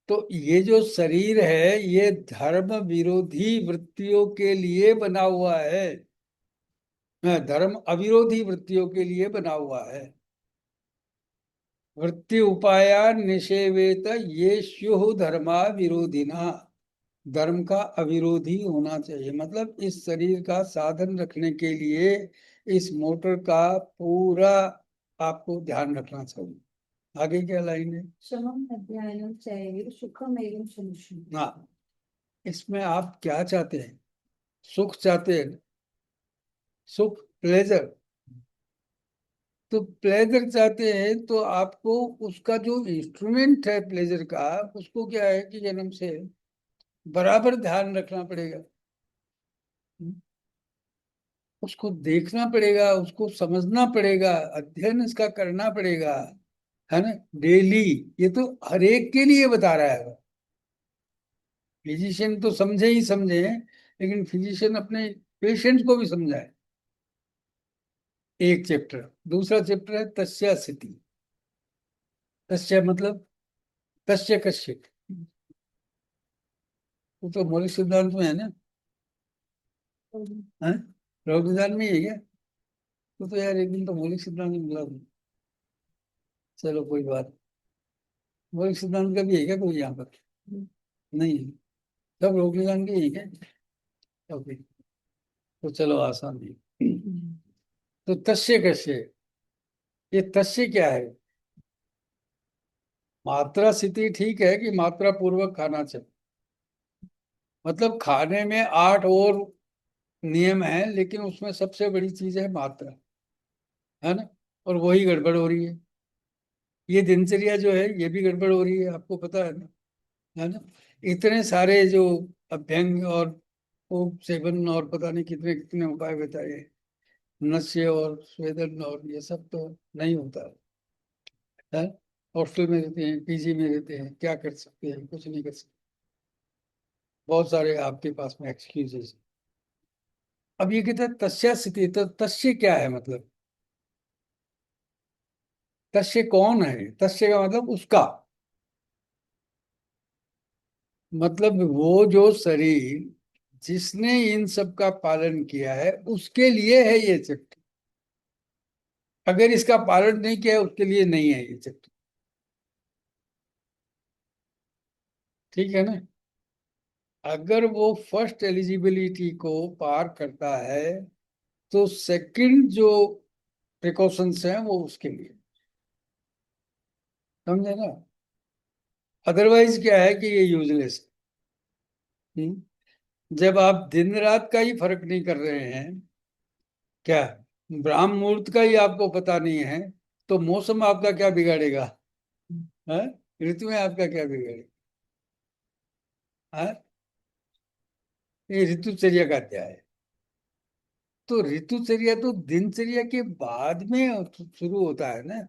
तो ये जो शरीर है ये धर्म विरोधी वृत्तियों के लिए बना हुआ है, धर्म अविरोधी वृत्तियों के लिए बना हुआ है। वृत्ति उपाया निषेवेत ये स्युः धर्मा विरोधिना, धर्म का अविरोधी होना चाहिए। मतलब इस शरीर का साधन रखने के लिए इस मोटर का पूरा आपको ध्यान रखना चाहिए। आगे क्या लाइन है? शमम अध्ययनम चैव सुखम एवं समुष्यम। हाँ, इसमें आप क्या चाहते हैं? सुख चाहते हैं? सुख, प्लेजर। तो प्लेजर चाहते हैं तो आपको उसका जो इंस्ट्रूमेंट है प्लेजर का, उसको क्या है कि जन्म से बराबर ध्यान रखना पड़ेगा। उसको देखना पड़ेगा, उसको समझना पड़ेगा, अध्ययन इसका करना पड़ेगा, है ना, डेली। ये तो हर एक के लिए बता रहा है। फिजिशियन तो समझे ही समझे, लेकिन फिजिशियन अपने पेशेंट को भी समझाए। एक चैप्टर। दूसरा चैप्टर है तस्या स्थिति। तस्य मतलब तस्य कस्य, वो तो मौलिक सिद्धांत में है ना। है, मौलिक सिद्धांत में ही है क्या? तो यार एक दिन तो मौलिक सिद्धांत में मिला था। चलो कोई बात। मौलिक सिद्धांत का भी है क्या कोई यहाँ पर? नहीं है। सब मौलिक सिद्धांत के ही है क्या? ओके, तो चलो आसान है। तो तस्य कस्य, ये तस्य क्या है? मात्रा स्थिति ठीक है कि मात्रा पूर्वक खाना चाहिए, मतलब खाने में 8 और नियम है, लेकिन उसमें सबसे बड़ी चीज है मात्रा, है ना। और वही गड़बड़ हो रही है। ये दिनचर्या जो है ये भी गड़बड़ हो रही है, आपको पता है ना। इतने सारे जो अभ्यंग और वो सेवन और पता नहीं कितने कितने उपाय बताए, नशे और स्वेदन और ये सब तो नहीं होता है। हॉस्टल में रहते हैं, पीजी में रहते हैं, क्या कर सकते हैं? कुछ नहीं कर सकते। बहुत सारे आपके पास में एक्सक्यूजेस। अब ये कहते हैं तस्या स्थिति, तो तस्य क्या है मतलब? तस्य कौन है? तस्य का मतलब उसका, मतलब वो जो शरीर जिसने इन सब का पालन किया है उसके लिए है ये चक्र। अगर इसका पालन नहीं किया है उसके लिए नहीं है ये चक्र। ठीक है ना। अगर वो फर्स्ट एलिजिबिलिटी को पार करता है तो सेकंड जो प्रिकॉशंस हैं वो उसके लिए, समझे ना। अदरवाइज क्या है कि ये यूजलेस है। जब आप दिन रात का ही फर्क नहीं कर रहे हैं, क्या ब्राह्म मुहूर्त का ही आपको पता नहीं है, तो मौसम आपका क्या बिगाड़ेगा? है, ऋतु में आपका क्या बिगाड़ेगा? है, ये ऋतुचर्या का अध्याय है। तो ऋतुचर्या तो दिनचर्या के बाद में शुरू होता है ना।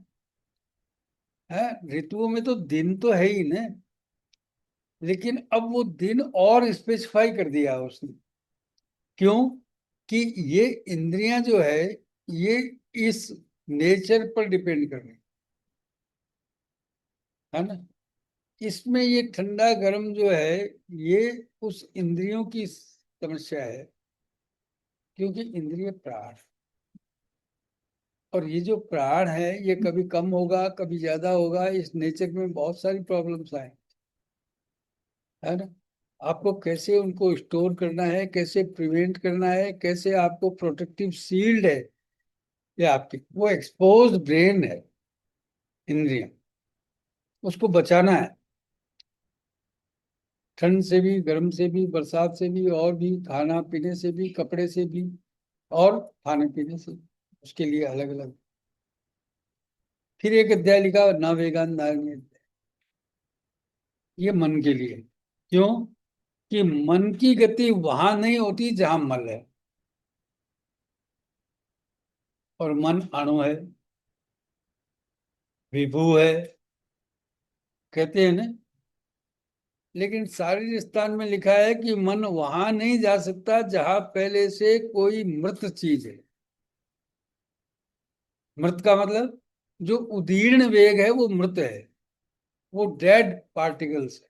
है, ऋतुओं में तो दिन तो है ही ना, लेकिन अब वो दिन और स्पेसिफाई कर दिया उसने। क्यों? कि ये इंद्रियां जो है ये इस नेचर पर डिपेंड कर रही है ना। इसमें ये ठंडा गर्म जो है ये उस इंद्रियों की समस्या है, क्योंकि इंद्रिय प्राण, और ये जो प्राण है ये कभी कम होगा कभी ज्यादा होगा, इस नेचर में बहुत सारी प्रॉब्लम्स आए, है ना। आपको कैसे उनको स्टोर करना है, कैसे प्रिवेंट करना है, कैसे आपको प्रोटेक्टिव शील्ड है ये आपकी, वो एक्सपोज ब्रेन है, इंद्रिय, उसको बचाना है। ठंड से भी, गर्म से भी, बरसात से भी, और भी खाना पीने से भी, कपड़े से भी, और खाने पीने से, उसके लिए अलग अलग। फिर एक अध्याय लिखा न वेगान नारण्य, ये मन के लिए। क्यों? कि मन की गति वहां नहीं होती जहां मल है, और मन अणु है, विभू है, कहते हैं ना। लेकिन शारीर स्थान में लिखा है कि मन वहां नहीं जा सकता जहां पहले से कोई मृत चीज है। मृत का मतलब जो उदीर्ण वेग है वो मृत है, वो डेड पार्टिकल्स है।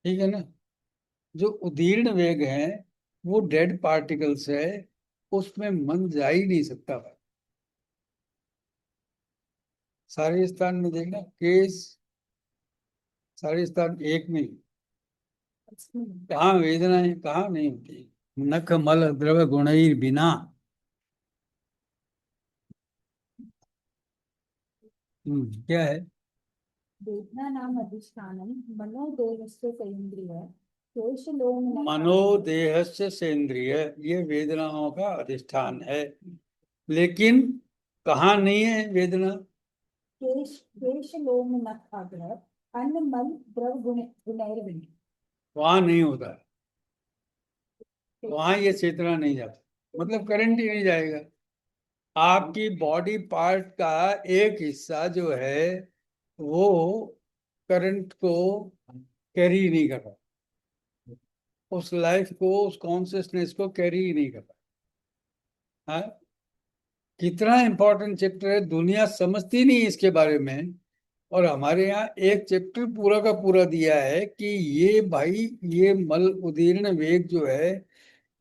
ठीक है ना। जो उदीर्ण वेग है वो डेड पार्टिकल्स है, उसमें मन जा ही नहीं सकता भाई। सारे स्थान में देखना, केस सारे स्थान एक में ही। कहाँ वेदनाएं कहाँ नहीं होती। नख मल द्रव गुणैर बिना। क्या है? वेदना नाम अधिष्ठानम मनोदेहस्य सेन्द्रिय शेषलोम मनोदेहस्य सेंद्रिय, ये वेदनाओं का अधिष्ठान है। लेकिन कहाँ नहीं है वेदना? शेषलोम नखाग्र अन्नमल द्रव गुणैर्विन। वहां नहीं होता है, वहां ये चेतना नहीं जाती, मतलब करंट ही नहीं जाएगा। आपकी बॉडी पार्ट का एक हिस्सा जो है वो करंट को कैरी नहीं कर रहा, उस लाइफ को, उस कॉन्शियसनेस को कैरी ही नहीं कर रहा। हाँ, कितना इंपॉर्टेंट चैप्टर है, दुनिया समझती नहीं इसके बारे में। और हमारे यहाँ एक चैप्टर पूरा का पूरा दिया है कि ये भाई, ये मल उदीर्ण वेग जो है,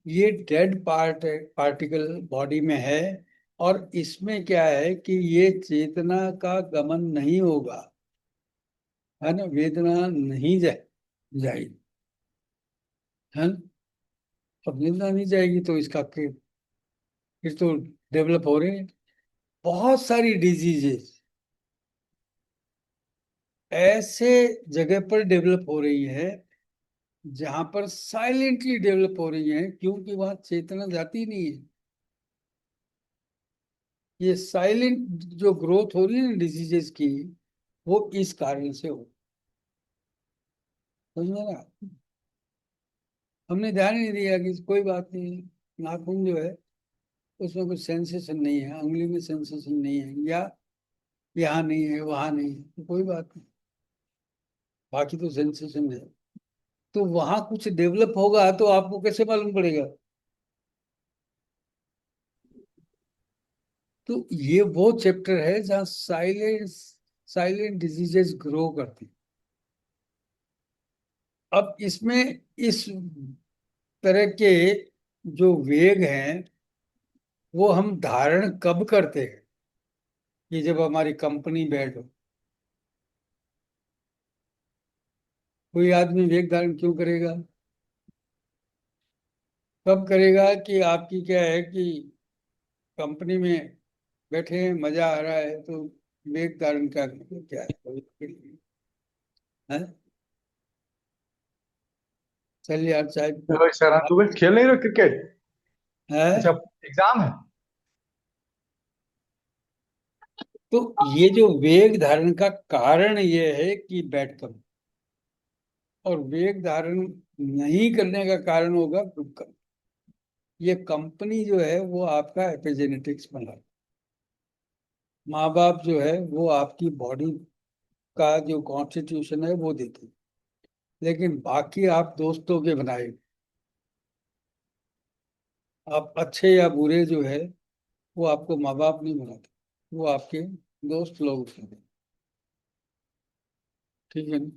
ये डेड पार्टिकल बॉडी में है। और इसमें क्या है कि ये चेतना का गमन नहीं होगा, है ना, वेदना नहीं जाएगी, है ना। अब वेदना नहीं जाएगी तो इसका फिर तो डेवलप हो रहे हैं बहुत सारी डिजीजेस, ऐसे जगह पर डेवलप हो रही है जहां पर साइलेंटली डेवलप हो रही है, क्योंकि वहां चेतना जाती नहीं है। ये साइलेंट जो ग्रोथ हो रही है ना डिजीजेस की, वो इस कारण से हो, समझ में ना। हमने ध्यान ही नहीं दिया कि कोई बात नहीं, नाखून जो है उसमें कुछ सेंसेशन नहीं है, उंगली में सेंसेशन नहीं है, या यहाँ नहीं है वहां नहीं है, तो कोई बात नहीं, बाकी तो सेंसेशन है। तो वहां कुछ डेवलप होगा तो आपको कैसे मालूम पड़ेगा? तो ये वो चैप्टर है जहाँ साइलेंट डिजीजेस ग्रो करती। अब इसमें इस तरह के जो वेग हैं वो हम धारण कब करते हैं? कि जब हमारी कंपनी बैड हो। कोई आदमी वेग धारण क्यों करेगा? कब करेगा कि आपकी क्या है कि कंपनी में बैठे हैं, मजा आ रहा है, तो वेग धारण का क्या है? चल यार चाय चलो सर, तुम्हें खेल नहीं रहे क्रिकेट? है। अच्छा, एग्जाम है। तो ये जो वेग धारण का कारण ये है कि बैठ कम, और वेग धारण नहीं करने का कारण होगा दुख। ये कंपनी जो है वो आपका एपिजेनेटिक्स बना, माँ बाप जो है वो आपकी बॉडी का जो कॉन्स्टिट्यूशन है वो देते, लेकिन बाकी आप दोस्तों के बनाए। आप अच्छे या बुरे जो है वो आपको माँ बाप नहीं बनाते, वो आपके दोस्त लोग होते हैं, ठीक है ना।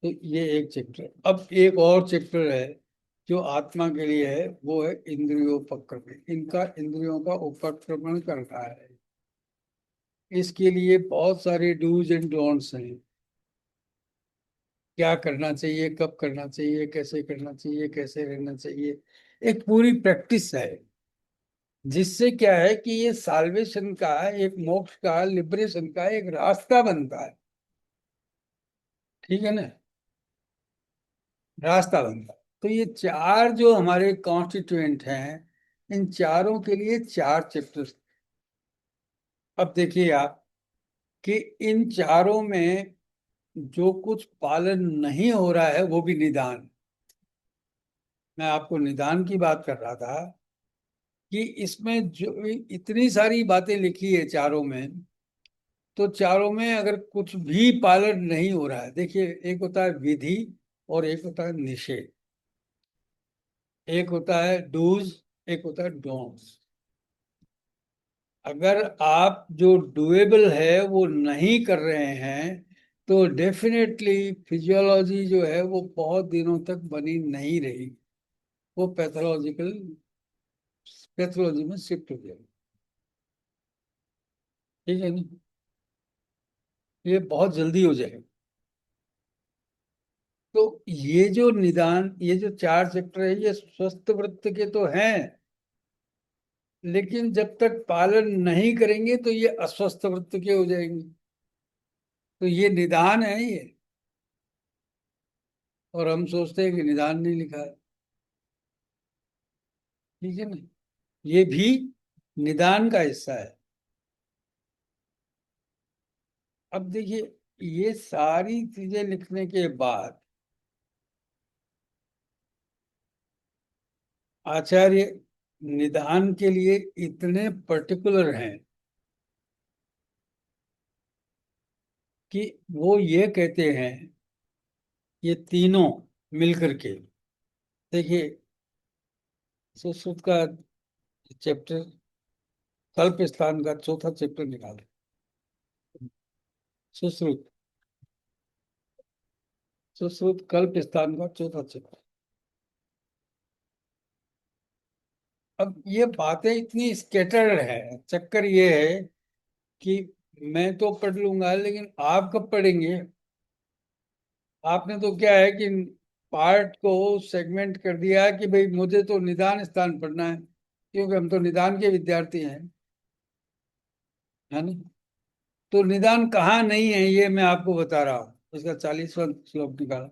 तो ये एक चैप्टर। अब एक और चैप्टर है जो आत्मा के लिए है, वो है इंद्रियोपक्रम। इनका इंद्रियों का उपक्रमण कर रहा है, इसके लिए बहुत सारे डूज एंड डोंट्स हैं। क्या करना चाहिए, कब करना चाहिए, कैसे करना चाहिए, कैसे रहना चाहिए, एक पूरी प्रैक्टिस है। जिससे क्या है कि ये साल्वेशन का, एक मोक्ष का, लिबरेशन का एक रास्ता बनता है, ठीक है ना, रास्ता बनता है। तो ये चार जो हमारे कॉन्स्टिट्यूएंट हैं, इन चारों के लिए चार चैप्टर्स। अब देखिए आप कि इन चारों में जो कुछ पालन नहीं हो रहा है वो भी निदान। मैं आपको निदान की बात कर रहा था कि इसमें जो इतनी सारी बातें लिखी है चारों में, तो चारों में अगर कुछ भी पालन नहीं हो रहा है, देखिए, एक होता है विधि और एक होता है निषेध, एक होता है डूज, एक होता है डोंट्स। अगर आप जो डुएबल है वो नहीं कर रहे हैं तो डेफिनेटली फिजियोलॉजी जो है वो बहुत दिनों तक बनी नहीं रही, वो पैथोलॉजी में शिफ्ट हो जाएगी, ठीक है ना। ये बहुत जल्दी हो जाएगा। तो ये जो निदान, ये जो चार चैप्टर है, ये स्वस्थ वृत्त के तो हैं, लेकिन जब तक पालन नहीं करेंगे तो ये अस्वस्थ वृत्त के हो जाएंगे। तो ये निदान है ये, और हम सोचते हैं कि निदान नहीं लिखा है। ठीक है ना, ये भी निदान का हिस्सा है। अब देखिए, ये सारी चीजें लिखने के बाद आचार्य निदान के लिए इतने पर्टिकुलर हैं कि वो ये कहते हैं, ये तीनों मिलकर के, देखिए सुश्रुत का चैप्टर, कल्प स्थान का चौथा चैप्टर निकाले, सुश्रुत, सुश्रुत कल्प स्थान का चौथा चैप्टर। अब ये बातें इतनी स्कैटर्ड है, चक्कर ये है कि मैं तो पढ़ लूंगा, लेकिन आप कब पढ़ेंगे? आपने तो क्या है कि पार्ट को सेगमेंट कर दिया कि भाई मुझे तो निदान स्थान पढ़ना है, क्योंकि हम तो निदान के विद्यार्थी हैं, है ना। तो निदान कहाँ नहीं है ये मैं आपको बता रहा हूँ। इसका 40वां श्लोक निकाला,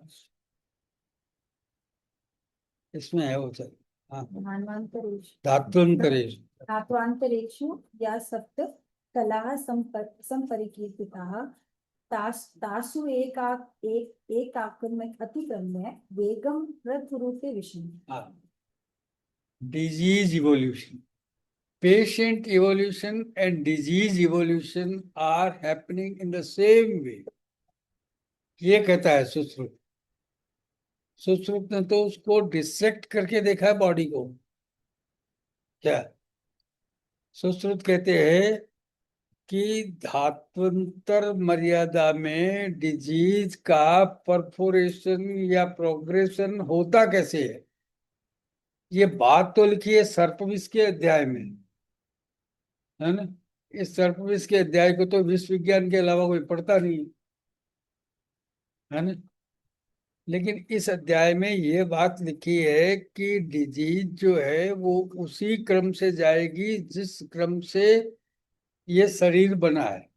इसमें है वो चल। हाँ, धान्वान्तरेषु धात्वंतरेश। धात्वान्तरेषु या सप्त कलाः संपरिकीर्तिताः तासु एकाक्रम्य अतिक्रम्य वेगं प्रकुरुते विषयम्। हाँ, disease evolution, patient evolution and disease evolution are happening in the same way, ये कहता है सुश्रुत। सुश्रुत ने तो उसको डिसेक्ट करके देखा है बॉडी को। क्या सुश्रुत कहते हैं कि धात्वंतर मर्यादा में डिजीज का परफोरेशन या प्रोग्रेशन होता कैसे है। ये बात तो लिखी है सर्पविष के अध्याय में, है ना। इस सर्पविष के अध्याय को तो विश्व विज्ञान के अलावा कोई पढ़ता नहीं, है ना। लेकिन इस अध्याय में ये बात लिखी है कि डिजीज जो है वो उसी क्रम से जाएगी जिस क्रम से ये शरीर बना है।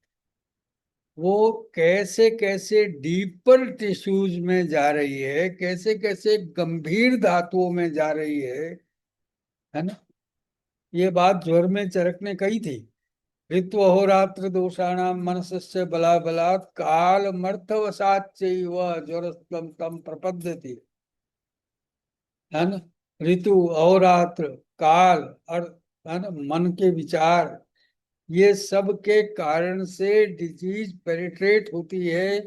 वो कैसे कैसे डीपर टिश्यूज में जा रही है, कैसे कैसे गंभीर धातुओं में जा रही है ना। ये बात ज्वर में चरक ने कही थी, ऋतु अहोरात्र दोषाणाम मनसस्य बलाबलात् काल मर्थवसाच्चैव ज्वरस्तम तम प्रपद्यते, है ना। ऋतु, अहोरात्र, काल और, है ना, मन के विचार, ये सब के कारण से डिजीज पेनिट्रेट होती है,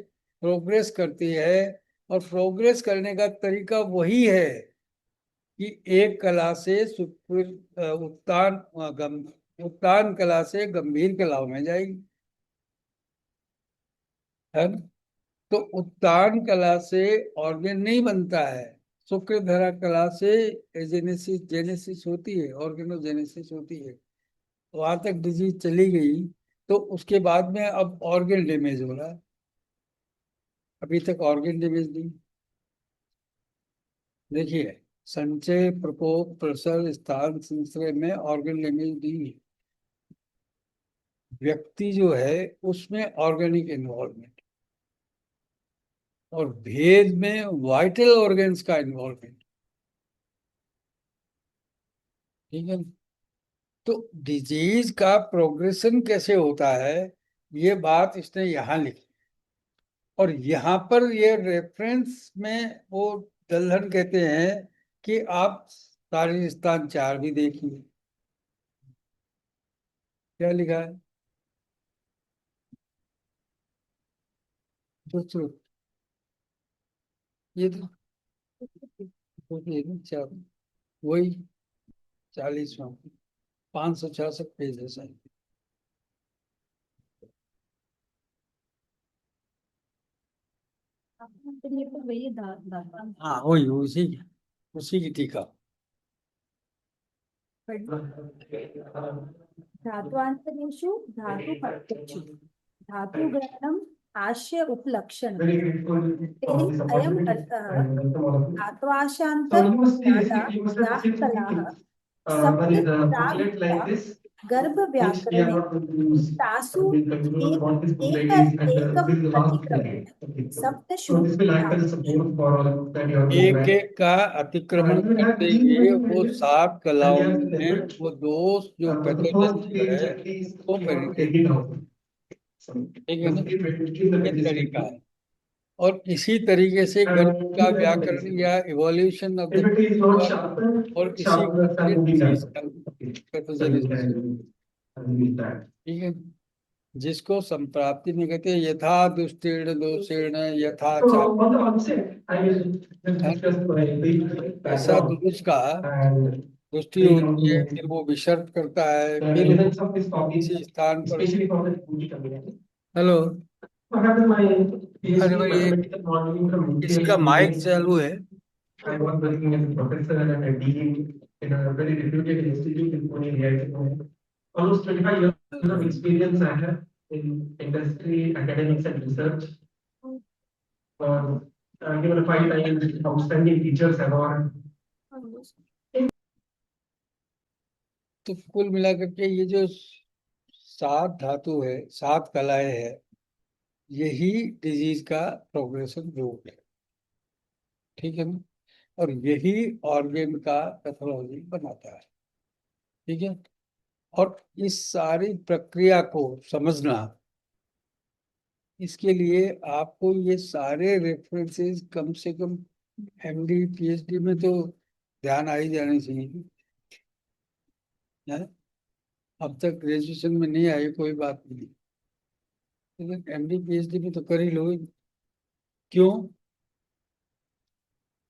प्रोग्रेस करती है। और प्रोग्रेस करने का तरीका वही है कि एक कला से उत्तान कला से गंभीर कलाओं में जाएगी, है ना। तो उत्तान कला से ऑर्गन नहीं बनता है, शुक्रधारा कला से जेनेसिस जेनेसिस होती है, ऑर्गेनोजेनेसिस होती है। वहां तक डिजीज चली गई तो उसके बाद में अब ऑर्गन डैमेज हो रहा है। अभी तक ऑर्गन डैमेज नहीं। देखिए, संचय, प्रकोप, प्रसर, स्थान संश्रय में ऑर्गन डैमेज नहीं है। व्यक्ति जो है उसमें ऑर्गेनिक इन्वॉल्वमेंट, और भेद में वाइटल ऑर्गन्स का इन्वॉल्वमेंट। ठीक है। तो डिजीज का प्रोग्रेशन कैसे होता है, ये बात इसने यहाँ लिखी। और यहाँ पर ये रेफरेंस में वो दलहन कहते हैं कि आप सारी स्थान 4 भी देखिए। क्या लिखा है दोस्तों? ये तो चार, वही 40वां, 566 पेज है सर। ये तो वही धात्वान्तरेषु हाँ, वही उसी की टीका। धातु प्रत्यक्षु धातु ग्रहणम आशय उपलक्षण तैः अयम् अर्थः धात्वाशान्त कलाः सप्त प्रागुक्ता गर्भ which we are व्याकरणे not going to use. तासु We will continue एक what this book एक is, and Ekam this is the last अतिक्रमण slide. Okay. सप्तशु So this will act as a support for all that you have एक read. एक का अतिक्रमण You have करते been हुए very वो well, 7 कलाओं and में they have वो दोष जो but the first pathology page है at least वो you have to करेंगे। take it out. So ठीक है ना, just keep the ये pages तरीका ready. है। और इसी तरीके से गर्भ And का keep the व्याकरण pages. या evolution of If the it is not sharper, और इसी sharpness and moving disease that. का Okay. So pathogenesis. you can use that. ठीक है, जिसको संप्राप्ति में कहते हैं यथा दुष्टीर्ण दोषेण यथा So चाप। on the onset, I will just discuss my brief ऐसा background दुरुष का and दृष्टि we come होती है, to फिर वो विसर्ग करता है, the फिर elements of this topic, किसी स्थान पर। especially for the Guji community. Hello, I have done my अरे PhD भाई in mathematical modeling from किसी UCL का माइक Pune. चालू है? I was working as a professor and a dean in a very reputed institute in Pune, IIT Pune. Almost 25 years of experience I have in industry, academics, and research. Given a 5 times outstanding teachers award. तो कुल मिलाकर के ये जो 7 धातु है, 7 कलाएं है, यही डिजीज का प्रोग्रेशन रूट है। ठीक है ना, और यही ऑर्गेन का पैथोलॉजी बनाता है। ठीक है, और इस सारी प्रक्रिया को समझना, इसके लिए आपको ये सारे रेफरेंसेस कम से कम एमडी पीएचडी में तो ध्यान आ ही जाने चाहिए। है? अब तक ग्रेजुएशन में नहीं आई कोई बात नहीं, लेकिन एमडी पीएचडी में तो कर ही लो। क्यों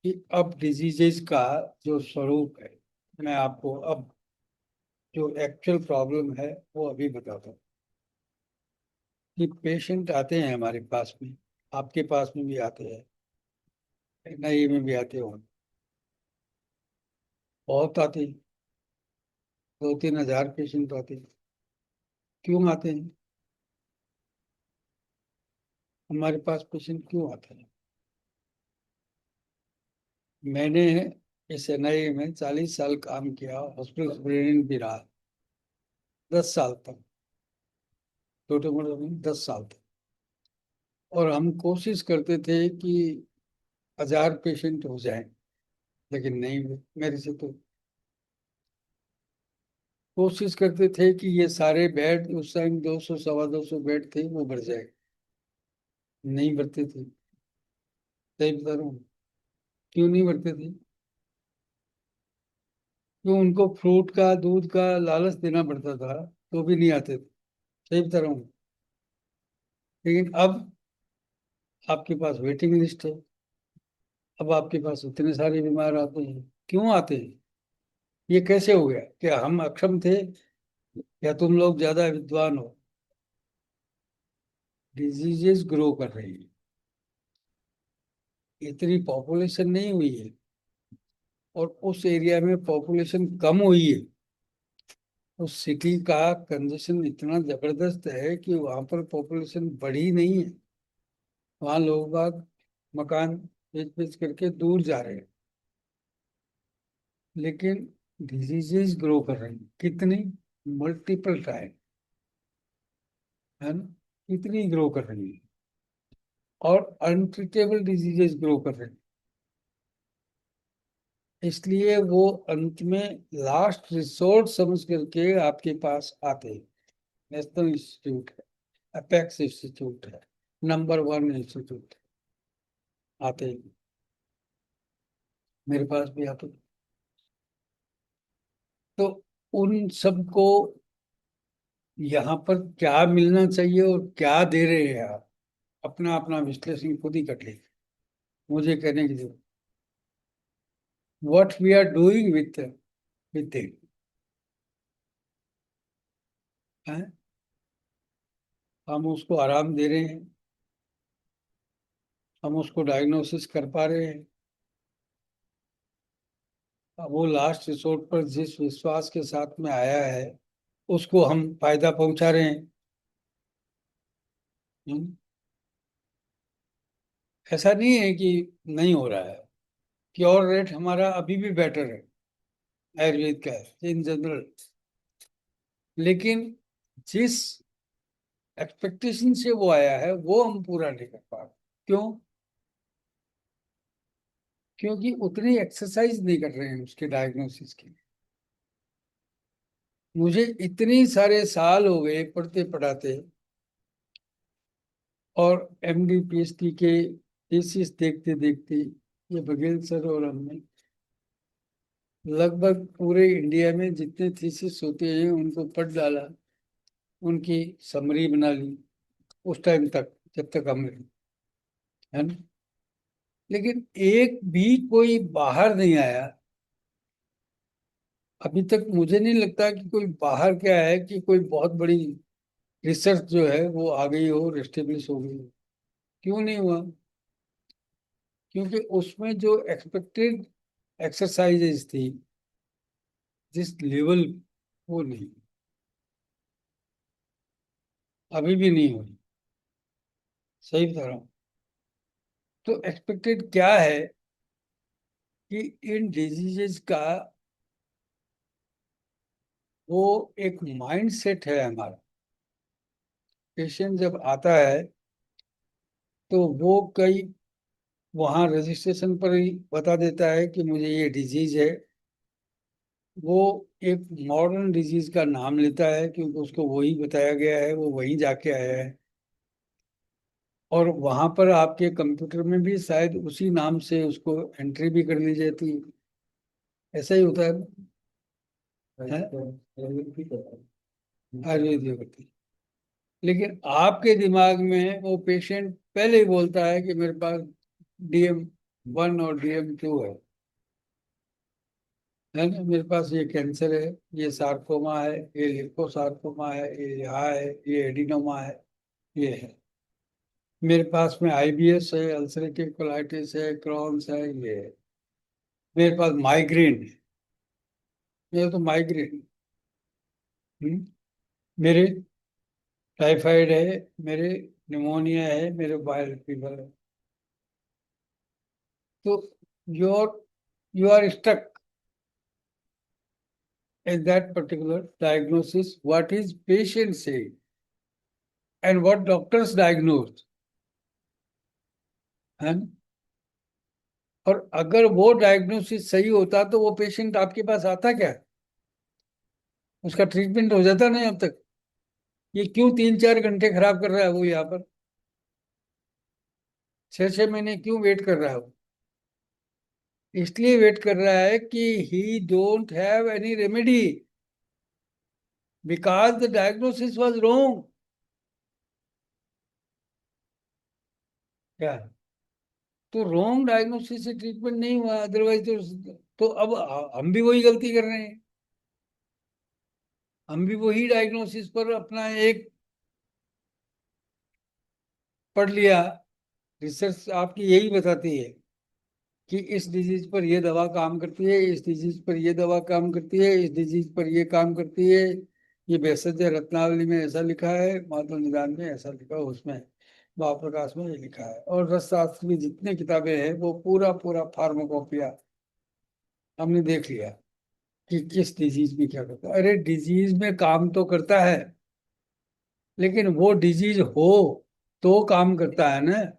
कि अब डिजीजेस का जो स्वरूप है, मैं आपको अब जो एक्चुअल प्रॉब्लम है वो अभी बताता हूँ। कि पेशेंट आते हैं हमारे पास में, आपके पास में भी आते हैं, एनआईए में भी आते हो, बहुत आते हैं, 2-3 हजार पेशेंट आते हैं। क्यों आते हैं हमारे पास पेशेंट, क्यों आते हैं? मैंने इस एनआईए में 40 साल काम किया, हॉस्पिटल सुपरिटेंडेंट भी रहा 10 साल तक, छोटे मोटे में 10 साल तक। और हम कोशिश करते थे कि 1000 पेशेंट हो जाएं, लेकिन नहीं हुए मेरे से। तो कोशिश करते थे कि ये सारे बेड, उस टाइम 200 सवा 200 बेड थे, वो भर जाए, नहीं भरते थे। सही बता रहा हूँ, क्यों नहीं भरते थे? क्यों? उनको फ्रूट का, दूध का लालच देना पड़ता था, तो भी नहीं आते थे। सही बता रहा हूँ। लेकिन अब आपके पास वेटिंग लिस्ट है, अब आपके पास इतने सारे बीमार आते हैं। क्यों आते हैं? ये कैसे हो गया? क्या हम अक्षम थे या तुम लोग ज्यादा विद्वान हो? डिजीजेस ग्रो कर रही है, इतनी पॉपुलेशन नहीं हुई है, और उस एरिया में पॉपुलेशन कम हुई है। उस सिटी का कंजेशन इतना जबरदस्त है कि वहां पर पॉपुलेशन बढ़ी नहीं है। वहां लोग बाग मकान बेच बेच करके दूर जा रहे हैं, लेकिन डिजीजेस ग्रो कर रही हैं। कितनी? मल्टीपल टाइम, है ना? कितनी ग्रो कर रही है, और अनट्रीटेबल डिजीजेस ग्रो कर रही है। इसलिए वो अंत में लास्ट रिसोर्ट समझ करके आपके पास आते हैं। नेशनल इंस्टीट्यूट है, अपेक्स इंस्टीट्यूट है, नंबर 1 इंस्टीट्यूट आते हैं, मेरे पास भी आते हैं। तो उन सबको यहाँ पर क्या मिलना चाहिए और क्या दे रहे हैं आप, अपना अपना विश्लेषण खुद ही कर लीजिए, मुझे कहने की जरूरत। What we are doing with it, हम उसको आराम दे रहे हैं, हम उसको डायग्नोसिस कर पा रहे हैं। अब वो लास्ट रिसोर्ट पर जिस विश्वास के साथ में आया है, उसको हम फायदा पहुंचा रहे हैं। हम्म? ऐसा नहीं है कि नहीं हो रहा है। क्योर रेट हमारा अभी भी बेटर है आयुर्वेद का, इन जनरल। लेकिन जिस एक्सपेक्टेशन से वो आया है वो हम पूरा नहीं कर पा रहे। क्यों? क्योंकि उतनी एक्सरसाइज नहीं कर रहे हैं उसके डायग्नोसिस की। मुझे इतने सारे साल हो गए पढ़ते पढ़ाते, और एमडी पीएचडी के थीसिस देखते देखते, ये बघेल सर और हमने लगभग पूरे इंडिया में जितने थीसिस होते हैं उनको पढ़ डाला, उनकी समरी बना ली उस टाइम तक जब तक हम रहे, है ना। लेकिन एक भी कोई बाहर नहीं आया अभी तक। मुझे नहीं लगता कि कोई बाहर क्या है कि कोई बहुत बड़ी रिसर्च जो है वो आ गई हो, एस्टेब्लिश हो गई हो। क्यों नहीं हुआ? क्योंकि उसमें जो एक्सपेक्टेड एक्सरसाइजेज थी जिस लेवल, वो नहीं, अभी भी नहीं हुई। सही बता रहा हूँ? तो एक्सपेक्टेड क्या है कि इन डिजीजेस का वो एक माइंड सेट है हमारा। पेशेंट जब आता है तो वो कई वहाँ रजिस्ट्रेशन पर ही बता देता है कि मुझे ये डिजीज है। वो एक मॉडर्न डिजीज का नाम लेता है क्योंकि उसको वही बताया गया है, वो वहीं जाके आया है। और वहां पर आपके कंप्यूटर में भी शायद उसी नाम से उसको एंट्री भी कर ली जाती है। ऐसा ही होता है है? आयुर्वेद होती है। लेकिन आपके दिमाग में वो पेशेंट पहले ही बोलता है कि मेरे पास DM1 और DM2 है ना, मेरे पास ये कैंसर है, ये सार्कोमा है, ये लिपोसार्कोमा है, ये यहाँ है, ये एडिनोमा है, ये है। मेरे पास में IBS है, अल्सरेटिव कोलाइटिस है, क्रॉन्स है, ये है। मेरे पास माइग्रेन है, मेरे तो माइग्रेन। मेरे टाइफाइड है, मेरे निमोनिया है, मेरे वायरल फीवर है। तो your you are stuck in that particular diagnosis, what is patient saying and what doctors diagnosed, है ना? और अगर वो डायग्नोसिस सही होता तो वो पेशेंट आपके पास आता क्या? उसका ट्रीटमेंट हो जाता नहीं अब तक। ये क्यों 3-4 घंटे खराब कर रहा है वो यहाँ पर? 6-6 महीने क्यों वेट कर रहा है वो? इसलिए वेट कर रहा है कि ही don't have any remedy because the diagnosis was wrong. क्या? तो रॉन्ग डायग्नोसिस से ट्रीटमेंट नहीं हुआ, अदरवाइज तो अब हम भी वही गलती कर रहे हैं। हम भी वही डायग्नोसिस पर अपना एक पढ़ लिया। रिसर्च आपकी यही बताती है कि इस डिजीज पर ये दवा काम करती है, इस डिजीज पर ये दवा काम करती है, इस डिजीज पर ये काम करती है। ये भेषज रत्नावली में ऐसा लिखा है, माधव निदान में ऐसा लिखा है, उसमें महाप्रकाश में ये लिखा है। और रसशास्त्र की जितनी किताबें हैं वो पूरा पूरा फार्माकोपिया हमने देख लिया कि किस डिजीज में क्या करता है। अरे डिजीज में काम तो करता है, लेकिन वो डिजीज हो तो काम करता है ना।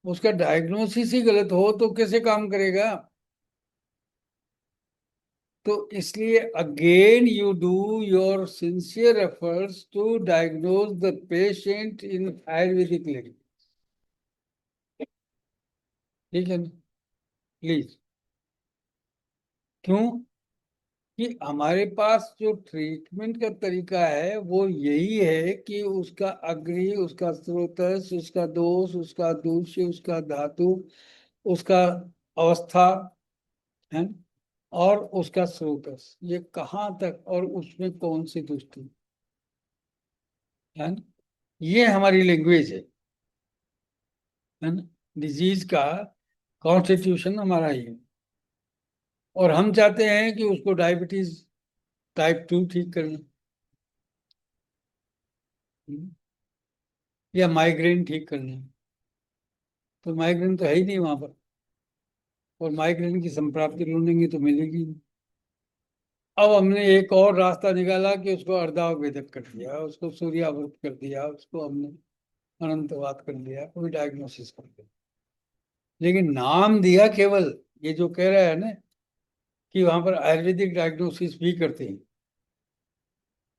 उसका डायग्नोसिस ही गलत हो तो कैसे काम करेगा? तो इसलिए again you do your sincere efforts to diagnose the patient in Ayurvedic language. ठीक है ना? प्लीज। क्यों? कि हमारे पास जो ट्रीटमेंट का तरीका है वो यही है कि उसका अग्नि, उसका स्रोतस, उसका दोष, उसका दूष्य, उसका धातु, उसका अवस्था, है, और उसका स्रोतस, ये कहाँ तक और उसमें कौन सी दृष्टि, है ना। ये हमारी लैंग्वेज है ना। डिजीज का कॉन्स्टिट्यूशन हमारा ही है। और हम चाहते हैं कि उसको डायबिटीज टाइप 2 ठीक करना, या माइग्रेन ठीक करना। तो माइग्रेन तो है ही नहीं वहां पर, और माइग्रेन की संप्राप्ति ढूंढेंगे तो मिलेगी नहीं। अब हमने एक और रास्ता निकाला कि उसको अर्धावेदक कर दिया, उसको सूर्यावर्त कर दिया, उसको हमने अनंतवाद कर दिया, कोई डायग्नोसिस कर दिया, लेकिन नाम दिया केवल। ये जो कह रहा है ना कि वहां पर आयुर्वेदिक डायग्नोसिस भी करते हैं,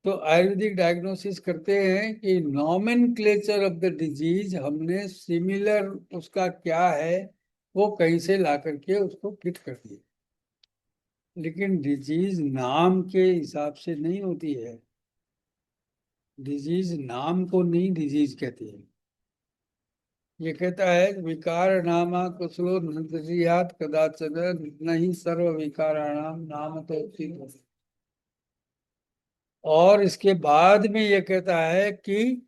तो आयुर्वेदिक डायग्नोसिस करते हैं कि नॉमेनक्लेचर ऑफ द डिजीज हमने सिमिलर उसका क्या है वो कहीं से ला करके उसको फिट कर दिया, लेकिन डिजीज नाम के हिसाब से नहीं होती है। डिजीज नाम को नहीं डिजीज कहते हैं। ये कहता है विकार नामा कुशलो नृयात कदाचन नहीं सर्व विकाराणाम नाम तो उचित। और इसके बाद में ये कहता है कि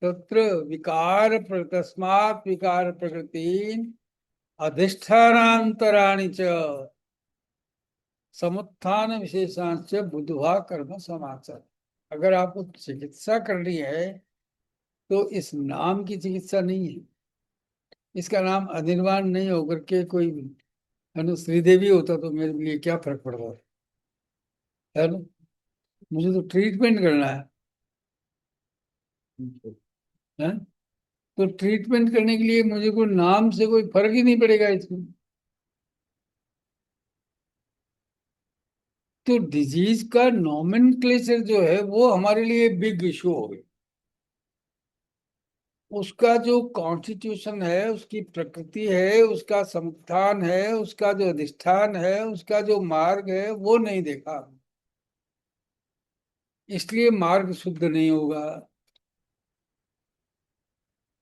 तत्र तस्मात् विकार प्रकृति अधिष्ठानांतराणि च समुत्थान विशेषांच बुधवा कर्म समाचार। अगर आपको चिकित्सा करनी है तो इस नाम की चिकित्सा नहीं है। इसका नाम अनिर्वाण नहीं होकर के कोई है ना श्रीदेवी होता तो मेरे लिए क्या फर्क पड़ता है ना। मुझे तो ट्रीटमेंट करना है। तो ट्रीटमेंट करने के लिए मुझे कोई नाम से कोई फर्क ही नहीं पड़ेगा इसमें। तो डिजीज का नॉमेनक्लेचर जो है वो हमारे लिए बिग इशू हो गई। उसका जो कॉन्स्टिट्यूशन है, उसकी प्रकृति है, उसका संस्थान है, उसका जो अधिष्ठान है, उसका जो मार्ग है वो नहीं देखा, इसलिए मार्ग शुद्ध नहीं होगा।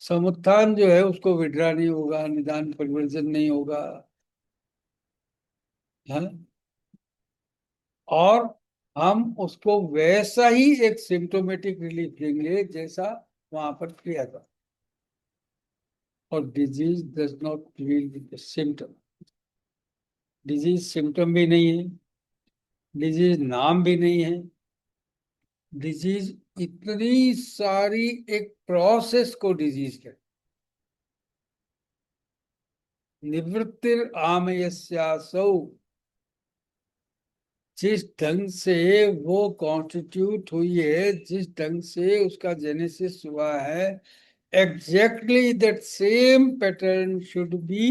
समुत्थान जो है उसको विड्रा नहीं होगा, निदान परिवर्जन नहीं होगा, है। और हम उसको वैसा ही एक सिम्टोमेटिक रिलीफ देंगे जैसा वहां पर किया था। और disease does not deal with symptom. Disease symptom भी नहीं है, डिजीज नाम भी नहीं है। डिजीज इतनी सारी एक प्रोसेस को डिजीज कहते। निवृत्तिर आमयस्यासौ, जिस ढंग से वो कॉन्स्टिट्यूट हुई है, जिस ढंग से उसका जेनेसिस हुआ है, exactly that same pattern should be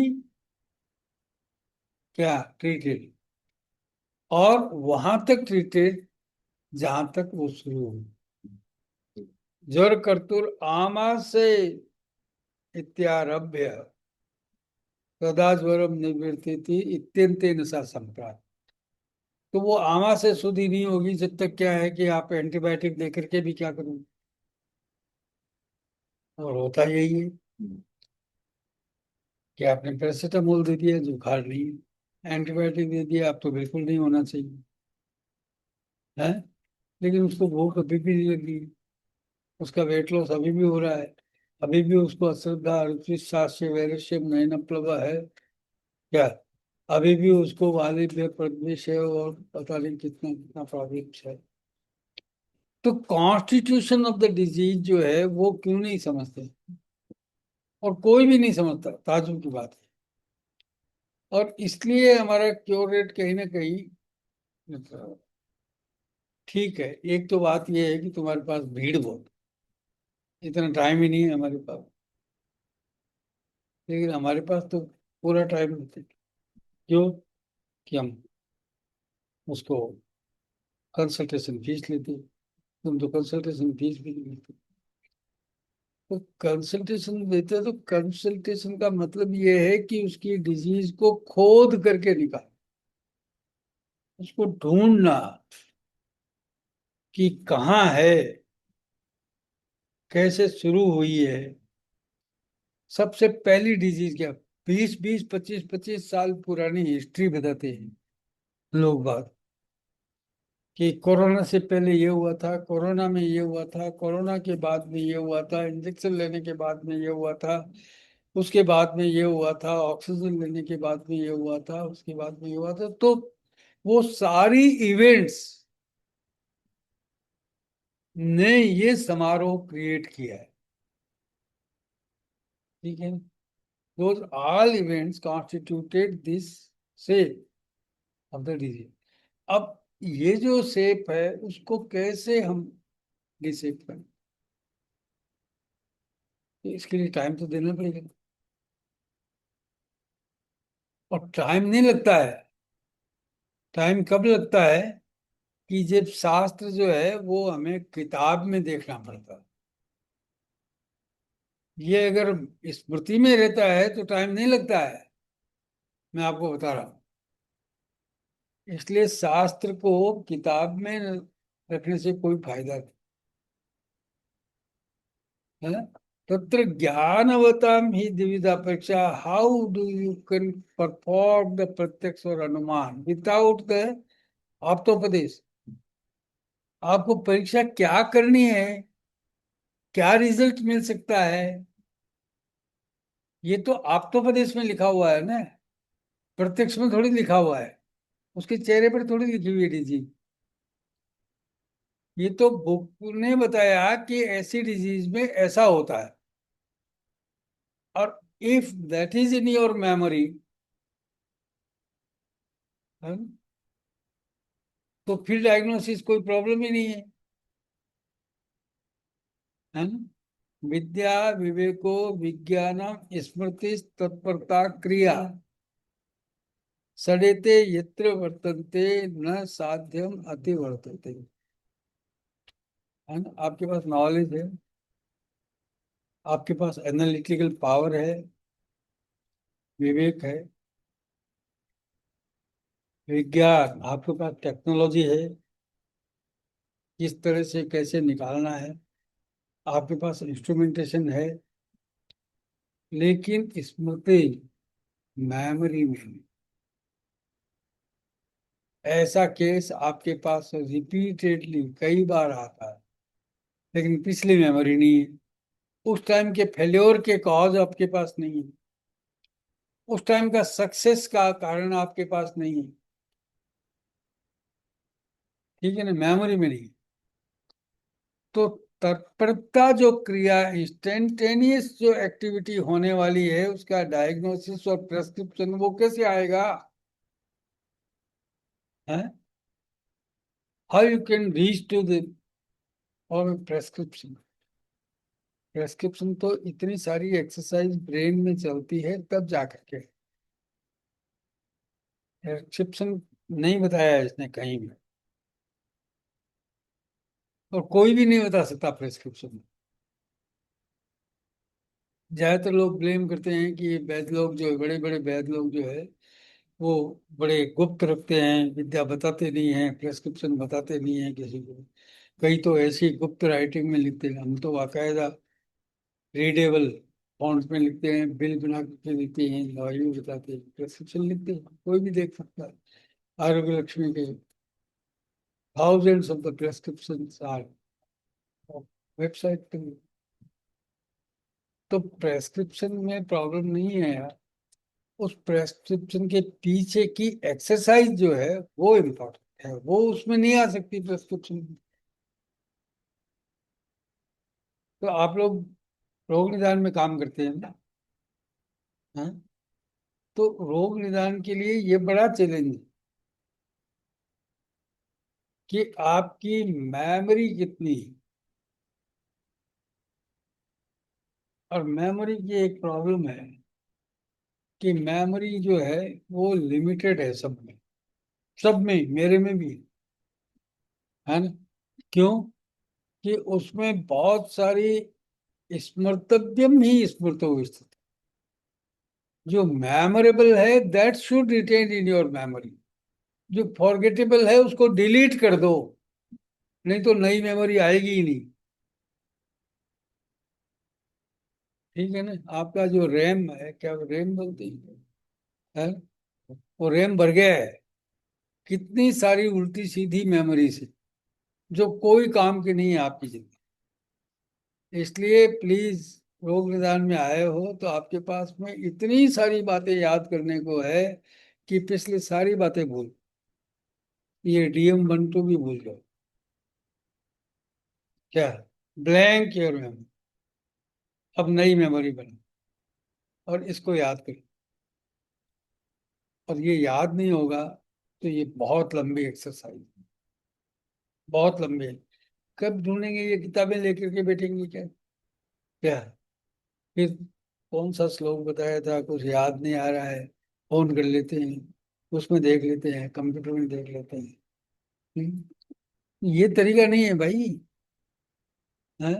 क्या ट्रीटेड, और वहां तक ट्रीटेड जहां तक वो शुरू हुई। ज्वर कर्तुर आमा से इत्यारभ्य तदा ज्वरम निवृत्ति थी इत्यंतेन सा संप्राप्त। तो वो आमा से शुद्ध ही नहीं होगी जब तक क्या है कि आप एंटीबायोटिक दे करके भी क्या करोगे। और होता यही है कि आपने पैरासीटामोल दे दिया, जुखार नहीं है, एंटीबायोटिक दे दिया, आप तो बिल्कुल नहीं होना चाहिए है, लेकिन उसको भूख अभी भी नहीं लगी, उसका वेट लॉस अभी भी हो रहा है, अभी भी उसको अश्रद्धा रुचि सास्य वैरस्यम नयन प्लव है क्या, अभी भी उसको वाली पे प्रद्वेष है और पता नहीं कितना कितना प्रॉब्लम्स है। तो कॉन्स्टिट्यूशन ऑफ द डिजीज जो है वो क्यों नहीं समझते, और कोई भी नहीं समझता, ताजुब की बात है। और इसलिए हमारा क्योर रेट कहीं ना कहीं ठीक है। एक तो बात यह है कि तुम्हारे पास भीड़ बहुत, इतना टाइम ही नहीं है हमारे पास, लेकिन हमारे पास तो पूरा टाइम रहता है। क्यों कि हम उसको कंसल्टेशन फीस लेते हैं। तुम तो कंसल्टेशन फीस भी नहीं लेते। तो कंसल्टेशन देते हैं तो कंसल्टेशन का मतलब ये है कि उसकी डिजीज को खोद करके निकाल, उसको ढूंढना कि कहाँ है, कैसे शुरू हुई है। सबसे पहली डिजीज क्या, 20-20 25-25 साल पुरानी हिस्ट्री बताते हैं लोग बात, कि कोरोना से पहले ये हुआ था, कोरोना में ये हुआ था, कोरोना के बाद में ये हुआ था, इंजेक्शन लेने के बाद में ये हुआ था, उसके बाद में ये हुआ था, ऑक्सीजन लेने के बाद में ये हुआ था, उसके बाद में ये हुआ था। तो वो सारी इवेंट्स ने ये समारोह क्रिएट किया है, ठीक है। those all events constituted this shape of the disease। अब ये जो शेप है उसको कैसे हम डिसेप करें, तो इसके लिए टाइम तो देना पड़ेगा, और टाइम नहीं लगता है। टाइम कब लगता है कि जब शास्त्र जो है वो हमें किताब में देखना पड़ता है। ये अगर स्मृति में रहता है तो टाइम नहीं लगता है, मैं आपको बता रहा हूँ। इसलिए शास्त्र को किताब में रखने से कोई फायदा नहीं है। तत्र ज्ञानवताम ही द्विविधा परीक्षा, how do you can perform the प्रत्यक्ष और अनुमान विदाउट द आप्तोपदेश। आपको परीक्षा क्या करनी है, क्या रिजल्ट मिल सकता है, ये तो आप्तोपदेश में लिखा हुआ है ना, प्रत्यक्ष में थोड़ी लिखा हुआ है, उसके चेहरे पर थोड़ी लिखी हुई है डिजीज। ये तो बुक ने बताया कि ऐसी डिजीज में ऐसा होता है, और if that is in your memory, तो फिर डायग्नोसिस कोई प्रॉब्लम ही नहीं है ना। विद्या विवेको विज्ञानम स्मृति तत्परता क्रिया सडेते यत्र वर्तन्ते न साध्यम अति वर्तते, है ना। आपके पास नॉलेज है, आपके पास एनालिटिकल पावर है, विवेक है, विज्ञान, आपके पास टेक्नोलॉजी है, किस तरह से कैसे निकालना है, आपके पास इंस्ट्रूमेंटेशन है, लेकिन स्मृति, मेमोरी में नहीं। ऐसा केस आपके पास रिपीटेडली कई बार आता है, लेकिन पिछली मेमोरी नहीं है। उस टाइम के फेल्योर के कॉज आपके पास नहीं है, उस टाइम का सक्सेस का कारण आपके पास नहीं है, ठीक है ना, मेमोरी में नहीं। तो तत्परता जो क्रिया, इंस्टेंटेनियस जो एक्टिविटी होने वाली है, उसका डायग्नोसिस और प्रेस्क्रिप्शन वो कैसे आएगा, है। How you can reach to the और प्रेस्क्रिप्शन। प्रेस्क्रिप्शन तो इतनी सारी एक्सरसाइज ब्रेन में चलती है तब जाकर के। प्रेस्क्रिप्शन नहीं बताया है इसने कहीं भी, और कोई भी नहीं बता सकता प्रेस्क्रिप्शन। ज्यादातर लोग ब्लेम करते हैं कि वैद्य लोग जो है, बड़े बड़े वैद्य लोग जो है, वो बड़े गुप्त रखते हैं, विद्या बताते नहीं हैं, प्रेस्क्रिप्शन बताते नहीं हैं किसी को। कई तो ऐसी गुप्त राइटिंग में लिखते हैं, हम तो बाकायदा रीडेबल फॉन्ट में लिखते हैं, बिल बना के लिखते हैं, दवाई बताते हैं, प्रेस्क्रिप्शन लिखते हैं, कोई भी देख सकता है। आरोग्य लक्ष्मी के thousands of the prescriptions are website पे। तो प्रेस्क्रिप्शन में प्रॉब्लम नहीं है यार, उस प्रेस्क्रिप्शन के पीछे की एक्सरसाइज जो है वो इम्पोर्टेंट है, वो उसमें नहीं आ सकती प्रेस्क्रिप्शन में। तो आप लोग रोग निदान में काम करते हैं ना, हाँ? तो रोग निदान के लिए ये बड़ा चैलेंज है कि आपकी मेमोरी कितनी है। और मेमोरी की एक प्रॉब्लम है कि मेमोरी जो है वो लिमिटेड है सब में, सब में, मेरे में भी, है ना। क्यों कि उसमें बहुत सारी स्मर्तव्यम ही स्मृतो स्थित, जो मेमोरेबल है that should retain in your memory, जो फॉरगेटेबल है उसको डिलीट कर दो, नहीं तो नई मेमोरी आएगी ही नहीं, ठीक है ना। आपका जो रैम है, क्या रैम बोलते हैं, है? वो रैम भर गया है कितनी सारी उल्टी सीधी मेमोरी से, जो कोई काम की नहीं है आपकी जिंदगी। इसलिए प्लीज, रोग निदान में आए हो तो आपके पास में इतनी सारी बातें याद करने को है कि पिछली सारी बातें भूल, ये DM12 भी भूल जाओ, क्या, ब्लैंक योर मेमोरी, अब नई मेमोरी बनो और इसको याद करो। और ये याद नहीं होगा तो ये बहुत लंबी एक्सरसाइज, बहुत लंबी है। कब ढूंढेंगे ये किताबें लेकर के बैठेंगे क्या? क्या फिर कौन सा श्लोक बताया था, कुछ याद नहीं आ रहा है, फोन कर लेते हैं, उसमें देख लेते हैं, कंप्यूटर में देख लेते हैं। ये तरीका नहीं है भाई। है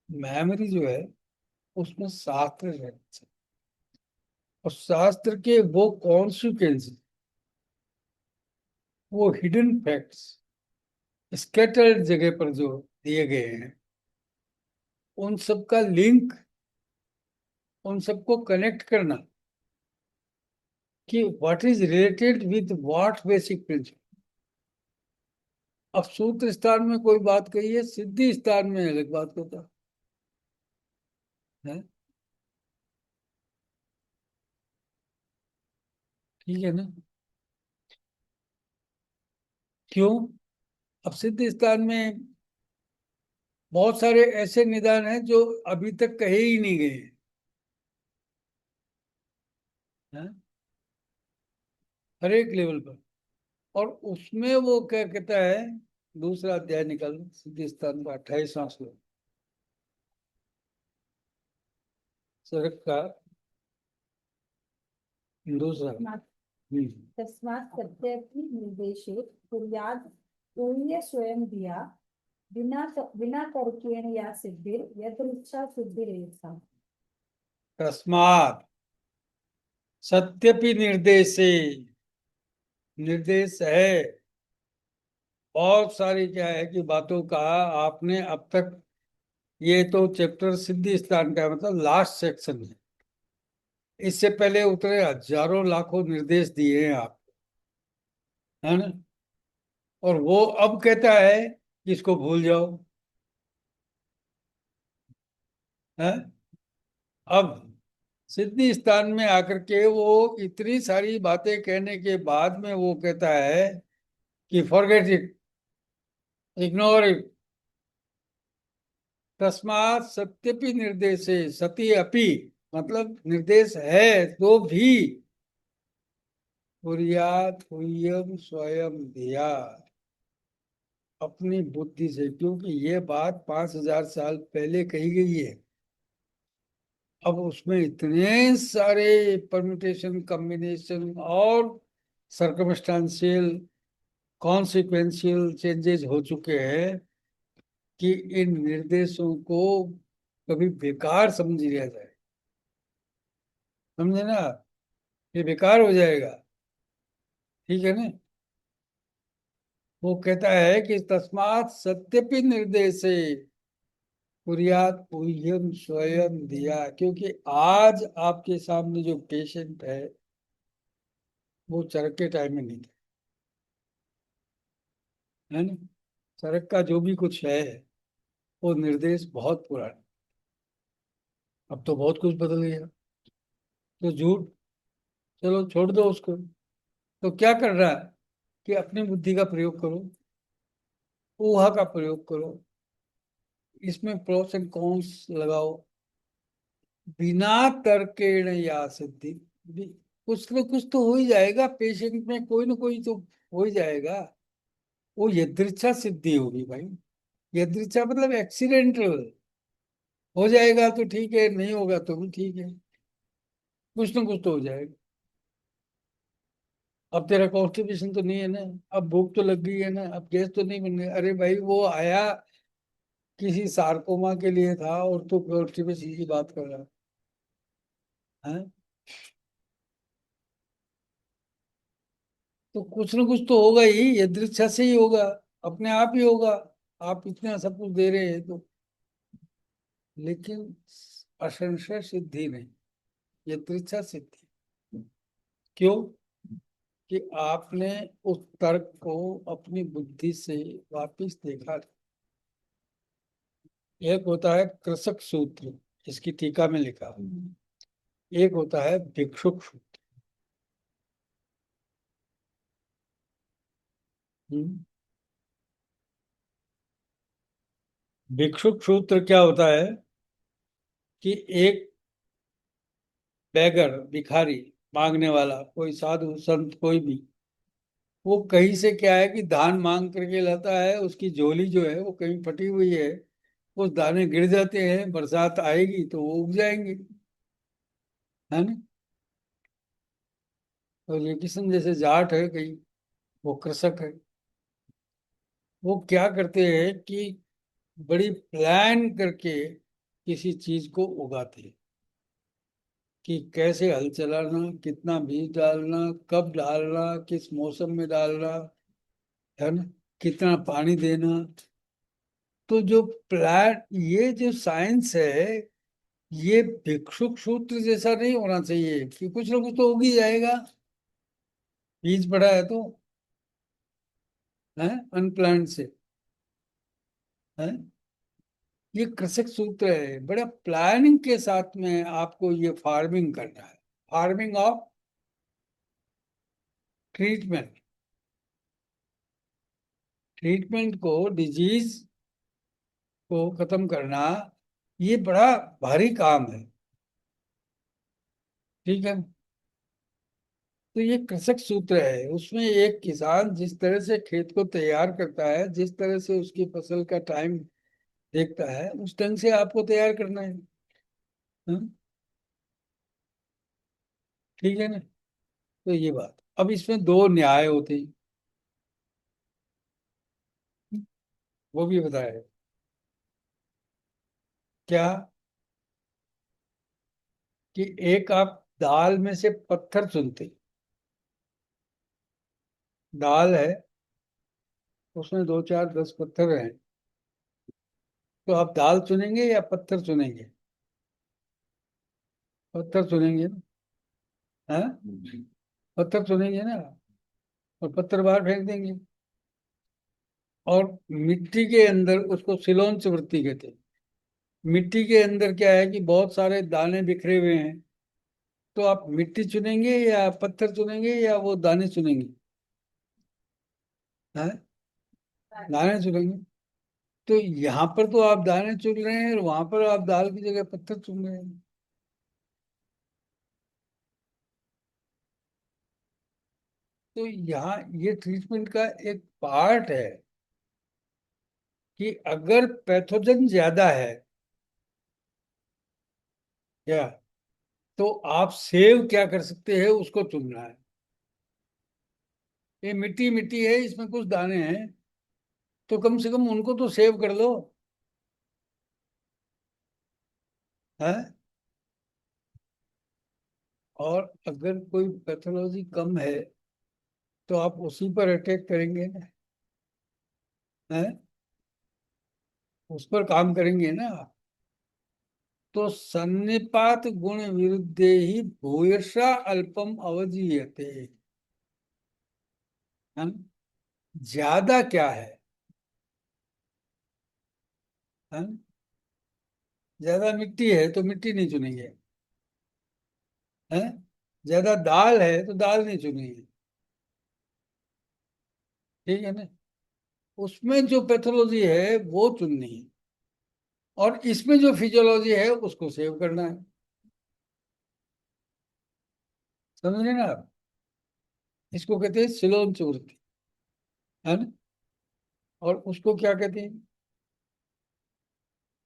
मेमोरी जो है उसमें शास्त्र है, और शास्त्र के वो कॉन्सिक्वेंस, वो हिडन फैक्ट्स स्कैटर्ड जगह पर जो दिए गए हैं, उन सब का लिंक, उन सबको कनेक्ट करना कि what is related with what basic principle. अब सूत्र स्थान में कोई बात कही है, सिद्धि स्थान में अलग बात होता है। ठीक है ना? क्यों? अब सिद्धि स्थान में बहुत सारे ऐसे निदान हैं जो अभी तक कहे ही नहीं गए हैं, हर एक लेवल पर। और उसमें वो क्या कहता है, दूसरा अध्याय निकाल सिद्धि स्थान का 28वां श्लोक, सरक का दूसरा। तस्मात् सत्यपि निर्देशे कुर्याद् ऊह्य स्वयं धिया विना तर्केण या सिद्धिर यदृच्छा सिद्धिरेषा। तस्मात् सत्यपि निर्देशे, निर्देश है बहुत सारी, क्या है कि बातों का आपने अब तक, ये तो चैप्टर सिद्धि स्थान का है, मतलब लास्ट सेक्शन है। इससे पहले उतरे हजारों लाखों निर्देश दिए हैं आप, है ना? और वो अब कहता है कि इसको भूल जाओ। है अब सिद्धि स्थान में आकर के वो इतनी सारी बातें कहने के बाद में वो कहता है कि फॉरगेट इट, इग्नोर इट। तस्मात् सत्यपि निर्देशे, सती अपि मतलब निर्देश है तो भी, कुर्यात् ह्यूयम स्वयं धिया, अपनी बुद्धि से, क्योंकि ये बात 5000 साल पहले कही गई है। अब उसमें इतने सारे परम्यूटेशन, कॉम्बिनेशन और सर्कमस्टांशियल, कॉन्सिक्वेंशियल चेंजेस हो चुके हैं कि इन निर्देशों को कभी बेकार समझ लिया जाए। समझे ना? ये बेकार हो जाएगा। ठीक है ना? वो कहता है कि तस्मात् सत्यपि निर्देशे कुर्यात् ऊह्यम स्वयं धिया, क्योंकि आज आपके सामने जो पेशेंट है वो चरक के टाइम में नहीं था, है ना? चरक का जो भी कुछ है वो निर्देश बहुत पुराना, अब तो बहुत कुछ बदल गया। तो झूठ, चलो छोड़ दो उसको। तो क्या कर रहा है कि अपनी बुद्धि का प्रयोग करो, ऊहा का प्रयोग करो, इसमें प्रोस एंड कॉन्स लगाओ, बिना तर्केण या सिद्धि। कुछ न कुछ तो हो ही जाएगा पेशेंट में, कोई ना कोई तो हो ही जाएगा। वो यदृच्छा सिद्धि होगी भाई। यदृच्छा मतलब एक्सीडेंटल, हो जाएगा तो ठीक है, नहीं होगा तो भी ठीक है, कुछ ना कुछ तो हो जाएगा। अब तेरा कॉन्स्टिपेशन तो नहीं है ना, अब भूख तो लग गई है ना, अब गैस तो नहीं बन गई, अरे भाई वो आया किसी सार्कोमा के लिए था और तो कॉन्स्टिपेशन की बात कर रहा है। तो कुछ ना कुछ तो होगा ही, यदृच्छा से ही होगा, अपने आप ही होगा। आप इतना सब कुछ दे रहे हैं तो, लेकिन असंशय सिद्धि नहीं, यदृच्छा सिद्धि। क्यों? कि आपने उस तर्क को अपनी बुद्धि से वापिस देखा। एक होता है कृषक सूत्र, इसकी टीका में लिखा, एक होता है भिक्षुक सूत्र। हम्म। भिक्षुक सूत्र क्या होता है कि एक बैगर, भिखारी, मांगने वाला, कोई साधु संत कोई भी, वो कहीं से क्या है कि धान मांग करके लाता है, उसकी झोली जो है वो कहीं फटी हुई है, उस दाने गिर जाते हैं, बरसात आएगी तो वो उग जाएंगे, है ना। और ये किस्म जैसे जाट है कहीं, वो कृषक है, वो क्या करते हैं कि बड़ी प्लान करके किसी चीज को उगाते हैं, कि कैसे हल चलाना, कितना बीज डालना, कब डालना, किस मौसम में डालना, है ना, कितना पानी देना। तो जो प्लान, ये जो साइंस है, ये भिक्षुक सूत्र जैसा नहीं होना चाहिए कि कुछ ना कुछ तो उग ही जाएगा, बीज पड़ा है तो, है, अनप्लान्ड से, है। ये कृषक सूत्र है, बड़ा प्लानिंग के साथ में आपको ये फार्मिंग करना है, फार्मिंग ऑफ ट्रीटमेंट, ट्रीटमेंट को, डिजीज को खत्म करना, ये बड़ा भारी काम है, ठीक है। तो ये कृषक सूत्र है, उसमें एक किसान जिस तरह से खेत को तैयार करता है, जिस तरह से उसकी फसल का टाइम देखता है, उस ढंग से आपको तैयार करना है। हाँ? ठीक है ना। तो ये बात, अब इसमें दो न्याय होते हैं, वो भी बताया है। क्या? कि एक आप दाल में से पत्थर चुनते, दाल है, उसमें दो चार 10 पत्थर हैं, तो आप दाल चुनेंगे या पत्थर चुनेंगे? पत्थर चुनेंगे ना, हाँ, पत्थर चुनेंगे ना, और पत्थर बाहर फेंक देंगे। और मिट्टी के अंदर, उसको सिलोंच वृत्ति कहते हैं, मिट्टी के अंदर क्या है कि बहुत सारे दाने बिखरे हुए हैं, तो आप मिट्टी चुनेंगे या पत्थर चुनेंगे या वो दाने चुनेंगे? हैं? दाने चुनेंगे। तो यहाँ पर तो आप दाने चुन रहे हैं, और वहां पर आप दाल की जगह पत्थर चुन रहे हैं। तो यहाँ ये ट्रीटमेंट का एक पार्ट है कि अगर पैथोजन ज्यादा है क्या, तो आप सेव क्या कर सकते हैं, उसको चुनना है। ये मिट्टी मिट्टी है, इसमें कुछ दाने हैं, तो कम से कम उनको तो सेव कर लो, है। और अगर कोई पैथोलॉजी कम है, तो आप उसी पर अटैक करेंगे ना, है, उस पर काम करेंगे ना। तो सन्निपात गुण विरुद्धे ही भूयसा अल्पम अवजीयते, है ना? ज्यादा क्या है ना? ज्यादा मिट्टी है तो मिट्टी नहीं चुनेंगे, है। ज्यादा दाल है तो दाल नहीं चुनेंगे, ठीक है ना। उसमें जो पैथोलॉजी है वो चुननी है, और इसमें जो फिजियोलॉजी है उसको सेव करना है। समझ रहे ना आप? इसको कहते हैं सिलोन चूर्ति, है ना। और उसको क्या कहते हैं?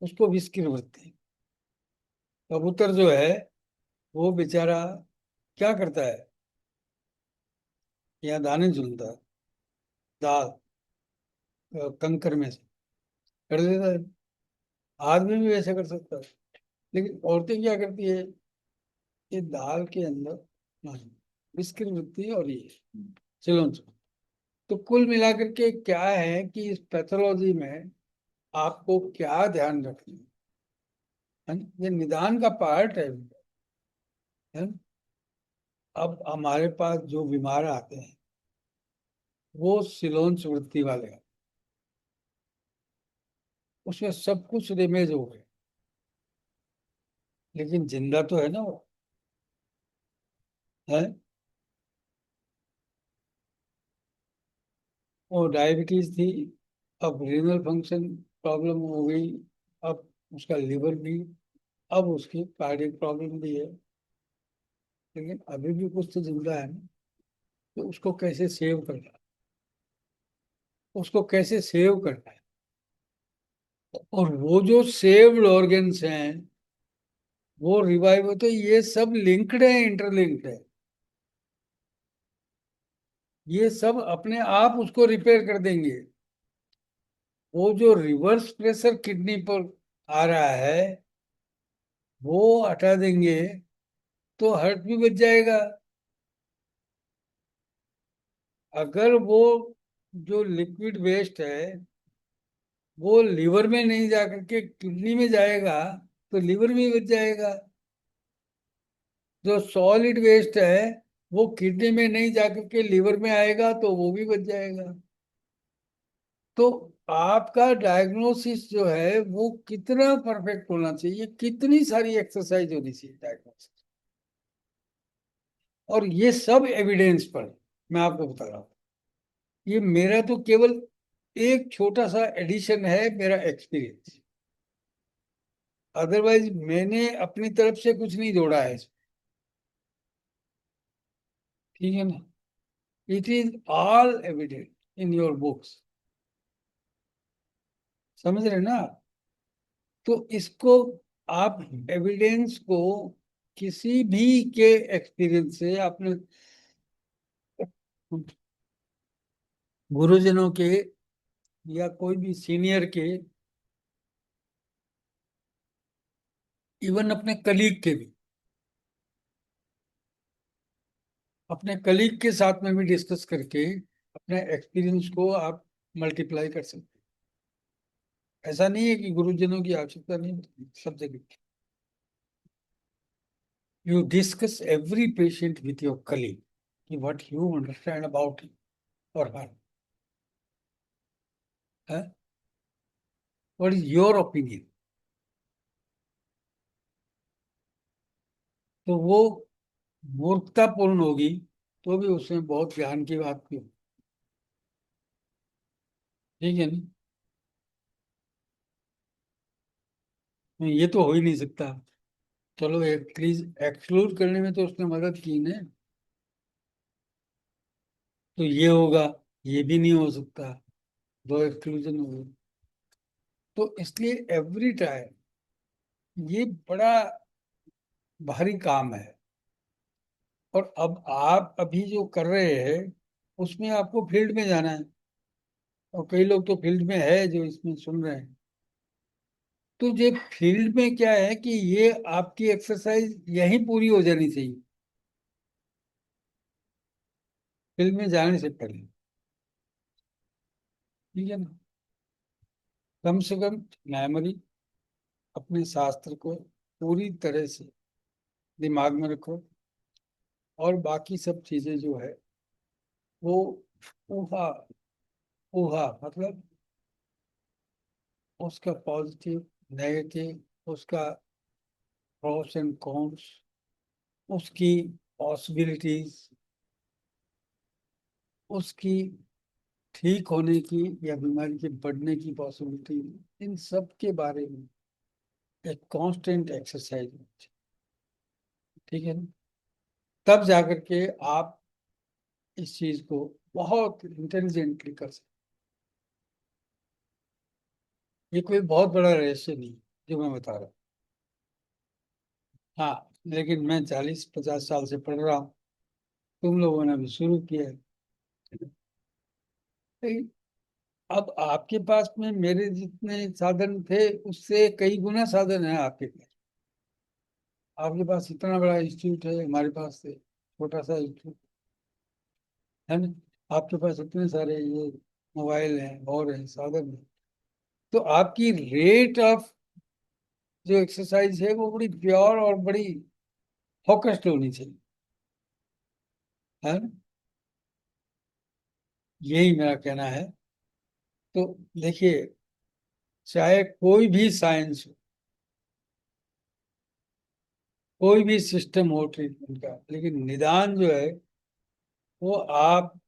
उसको विस्किर वृत्ति। कबूतर जो है, वो बेचारा क्या करता है, या दाने चुनता है, दाल कंकर में से कर देता है। आदमी भी वैसे कर सकता है, लेकिन औरतें क्या करती है, ये दाल के अंदर विस्किर वृत्ति और ये सिलोन चूर्ति। तो कुल मिलाकर के क्या है कि इस पैथोलॉजी में आपको क्या ध्यान रखना है ना? ये निदान का पार्ट है ना? अब हमारे पास जो बीमार आते हैं, वो सिलोंच वृत्ति वाले हैं, उसमें सब कुछ रिमेज हो गए, लेकिन जिंदा तो है ना वो, है। वो डायबिटीज थी, अब रीनल फंक्शन प्रॉब्लम हो गई, अब उसका लिवर भी, अब उसकी कार्डियक प्रॉब्लम भी है, लेकिन अभी भी कुछ तो जिंदा है ना। तो उसको कैसे सेव करना, उसको कैसे सेव करना है, और वो जो सेव्ड ऑर्गन्स हैं वो रिवाइव होते, ये सब लिंक्ड है, इंटरलिंक्ड है। ये सब अपने आप उसको रिपेयर कर देंगे। वो जो रिवर्स प्रेशर किडनी पर आ रहा है वो हटा देंगे तो हार्ट भी बच जाएगा। अगर वो जो लिक्विड वेस्ट है वो लिवर में नहीं जा करके किडनी में जाएगा तो लिवर भी बच जाएगा। जो सॉलिड वेस्ट है वो किडनी में नहीं जा करके लिवर में आएगा तो वो भी बच जाएगा। तो आपका डायग्नोसिस जो है वो कितना परफेक्ट होना चाहिए, कितनी सारी एक्सरसाइज होनी चाहिए डायग्नोसिस। और ये सब एविडेंस पर मैं आपको बता रहा हूँ। ये मेरा तो केवल एक छोटा सा एडिशन है, मेरा एक्सपीरियंस। अदरवाइज मैंने अपनी तरफ से कुछ नहीं जोड़ा है इसमें। ठीक है ना? It is all evident in your books. समझ रहे ना? तो इसको आप एविडेंस को किसी भी के एक्सपीरियंस से, आपने गुरुजनों के या कोई भी सीनियर के, इवन अपने कलीग के भी, अपने कलीग के साथ में भी डिस्कस करके अपने एक्सपीरियंस को आप मल्टीप्लाई कर सकते हैं। ऐसा नहीं है कि गुरुजनों की आवश्यकता नहीं होती सब जगह। You discuss every patient with your colleague कि what you understand about him और her, what is your opinion. तो वो मूर्खतापूर्ण होगी तो भी उसमें बहुत ज्ञान की बात की होगी। ठीक है ना? ये तो हो ही नहीं सकता। चलो एटलीस्ट एक्सक्लूड करने में तो उसने मदद की ने, तो ये होगा, ये भी नहीं हो सकता, दो एक्सक्लूजन हो गए। तो इसलिए एवरी टाइम ये बड़ा भारी काम है। और अब आप अभी जो कर रहे हैं उसमें आपको फील्ड में जाना है, और कई लोग तो फील्ड में है जो इसमें सुन रहे हैं। तो ये फील्ड में क्या है कि ये आपकी एक्सरसाइज यहीं पूरी हो जानी चाहिए फील्ड में जाने से पहले। ठीक है ना? कम से कम मेमोरी, अपने शास्त्र को पूरी तरह से दिमाग में रखो, और बाकी सब चीजें जो है वो ऊहा ऊहा मतलब उसका पॉजिटिव, नेगेटिव, उसका प्रोस एंड कॉन्स, उसकी पॉसिबिलिटीज, उसकी ठीक होने की या बीमारी के बढ़ने की पॉसिबिलिटी, इन सब के बारे में एक कांस्टेंट एक्सरसाइज। ठीक है ना? तब जाकर के आप इस चीज को बहुत इंटेलिजेंटली कर सकते। ये कोई बहुत बड़ा रहस्य नहीं जो मैं बता रहा हूँ। हाँ, लेकिन मैं 40-50 साल से पढ़ रहा हूँ, तुम लोगों ने भी शुरू किया है। लेकिन अब आपके पास में मेरे जितने साधन थे उससे कई गुना साधन है आपके पास। आपके पास इतना बड़ा इंस्टीट्यूट है, हमारे पास से छोटा सा इंस्टीट्यूट है ना। आपके पास इतने सारे ये मोबाइल हैं और हैं, साधन हैं। तो आपकी रेट ऑफ जो एक्सरसाइज है वो बड़ी प्योर और बड़ी फोकस्ड होनी चाहिए, है ना? यही मेरा कहना है। तो देखिए, चाहे कोई भी साइंस हो, कोई भी सिस्टम हो ट्रीटमेंट का, लेकिन निदान जो है वो आपको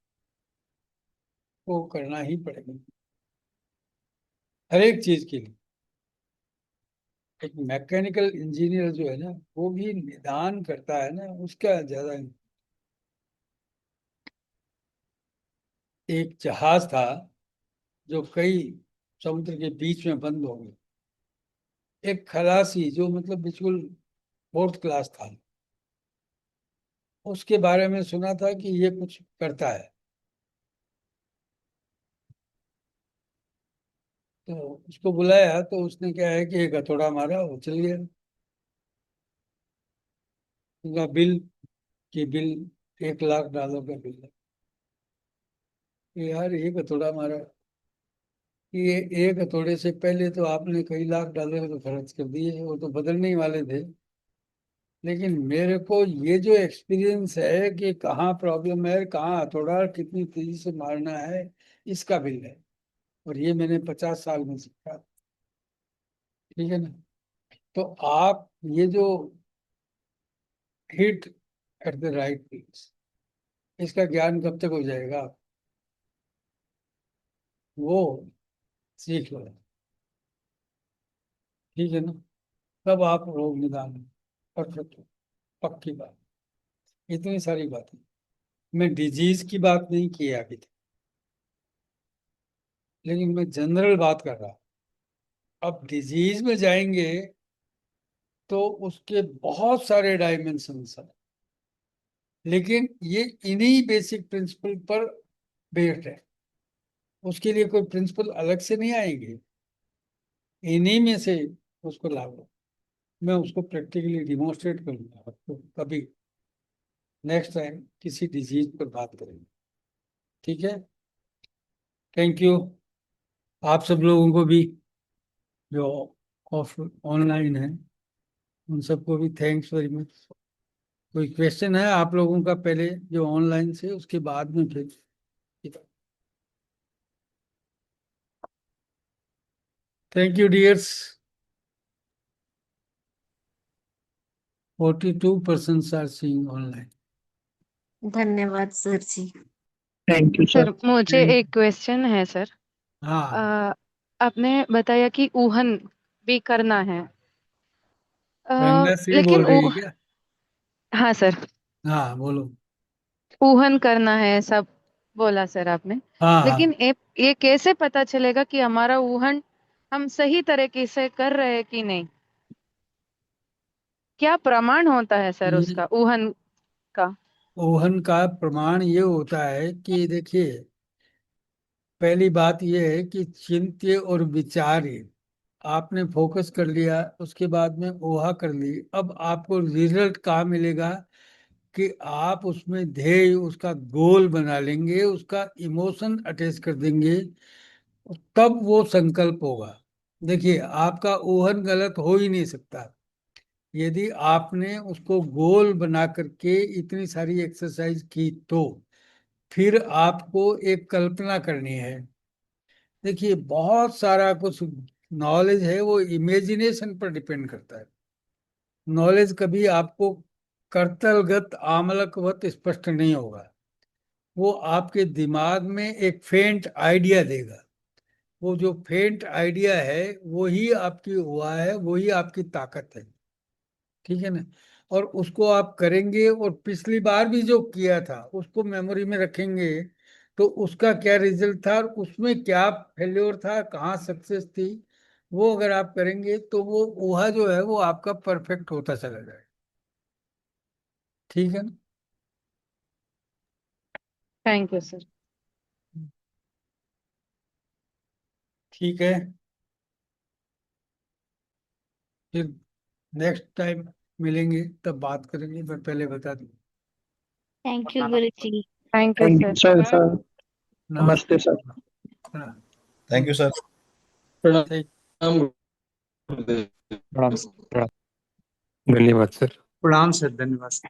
करना ही पड़ेगा हर एक चीज के लिए। एक मैकेनिकल इंजीनियर जो है ना वो भी निदान करता है ना, उसका ज्यादा। एक जहाज था, जो कई समुद्र के बीच में बंद हो गए। एक खलासी जो मतलब बिल्कुल फोर्थ क्लास था, उसके बारे में सुना था कि ये कुछ करता है, तो उसको बुलाया तो उसने क्या है कि एक हथौड़ा मारा, वो चल गया। उनका बिल 1 लाख डॉलर का बिल है। ये यार एक हथौड़ा मारा, ये एक हथौड़े से पहले तो आपने कई लाख डॉलर तो खर्च कर दिए, वो तो बदलने ही वाले थे। लेकिन मेरे को ये जो एक्सपीरियंस है कि कहाँ प्रॉब्लम है, कहाँ हथौड़ा कितनी तेजी से मारना है, इसका बिल है। और ये मैंने 50 साल में सीखा। ठीक है ना। तो आप ये जो hit at the right place, इसका ज्ञान कब तक हो जाएगा? वो सीख लो। ठीक है ना। तब आप रोग निदान परफेक्ट हो। पक्की बात। इतनी सारी बातें, मैं डिजीज की बात नहीं की है अभी तक, लेकिन मैं जनरल बात कर रहा हूँ। अब डिजीज में जाएंगे तो उसके बहुत सारे डायमेंशंस हैं, लेकिन ये इन्हीं बेसिक प्रिंसिपल पर बेस्ड है। उसके लिए कोई प्रिंसिपल अलग से नहीं आएंगे, इन्हीं में से उसको लागू। मैं उसको प्रैक्टिकली डिमोन्स्ट्रेट करूंगा आपको कभी नेक्स्ट टाइम किसी डिजीज पर बात करेंगे। ठीक है। थैंक यू आप सब लोगों को भी, जो ऑफ ऑनलाइन है, उन सबको भी थैंक्स वेरी मच। कोई क्वेश्चन है आप लोगों का पहले जो ऑनलाइन से, उसके बाद में फिर। Thank you dears. 42% are seeing online. धन्यवाद sir ji. Thank you sir sir. मुझे एक क्वेश्चन है सर। हाँ, अ, आपने बताया कि ऊहन भी करना है। रंगश्री बोल लेकिन रही है क्या? हाँ सर, हाँ बोलो। ऊहन करना है ऐसा बोला सर आपने। हाँ लेकिन हाँ। ये कैसे पता चलेगा कि हमारा ऊहन हम सही तरीके से कर रहे हैं कि नहीं? क्या प्रमाण होता है सर ये उसका, ऊहन का? ओहन का प्रमाण ये होता है कि देखिए, पहली बात ये है कि चिंत्य और विचार्य, आपने फोकस कर लिया, उसके बाद में ओहा कर ली। अब आपको रिजल्ट कहाँ मिलेगा? कि आप उसमें ध्येय, उसका गोल बना लेंगे, उसका इमोशन अटैच कर देंगे, तब वो संकल्प होगा। देखिए, आपका ओहन गलत हो ही नहीं सकता यदि आपने उसको गोल बना करके इतनी सारी एक्सरसाइज की तो। फिर आपको एक कल्पना करनी है। देखिए, बहुत सारा कुछ नॉलेज है वो इमेजिनेशन पर डिपेंड करता है। नॉलेज कभी आपको करतलगत आमलकवत स्पष्ट नहीं होगा। वो आपके दिमाग में एक फेंट आइडिया देगा। वो जो फेंट आइडिया है वही आपकी हुआ है, वही आपकी ताकत है। ठीक है ना। और उसको आप करेंगे और पिछली बार भी जो किया था उसको मेमोरी में रखेंगे, तो उसका क्या रिजल्ट था और उसमें क्या फेल्योर था, कहाँ सक्सेस थी, वो अगर आप करेंगे तो वो ऊहा जो है वो आपका परफेक्ट होता चला जाएगा। ठीक है ना। Thank you sir. ठीक है। फिर नेक्स्ट टाइम मिलेंगे तब बात करेंगे, मैं पहले बता दूं। Thank you guru ji. Thank you thank sir. You sir. Sir नमस्ते नमस्ते। सर। हाँ, थैंक यू सर। ठीक। प्रणाम गुरुदेव। प्रणाम सर, प्रणाम। धन्यवाद सर। प्रणाम सर, धन्यवाद।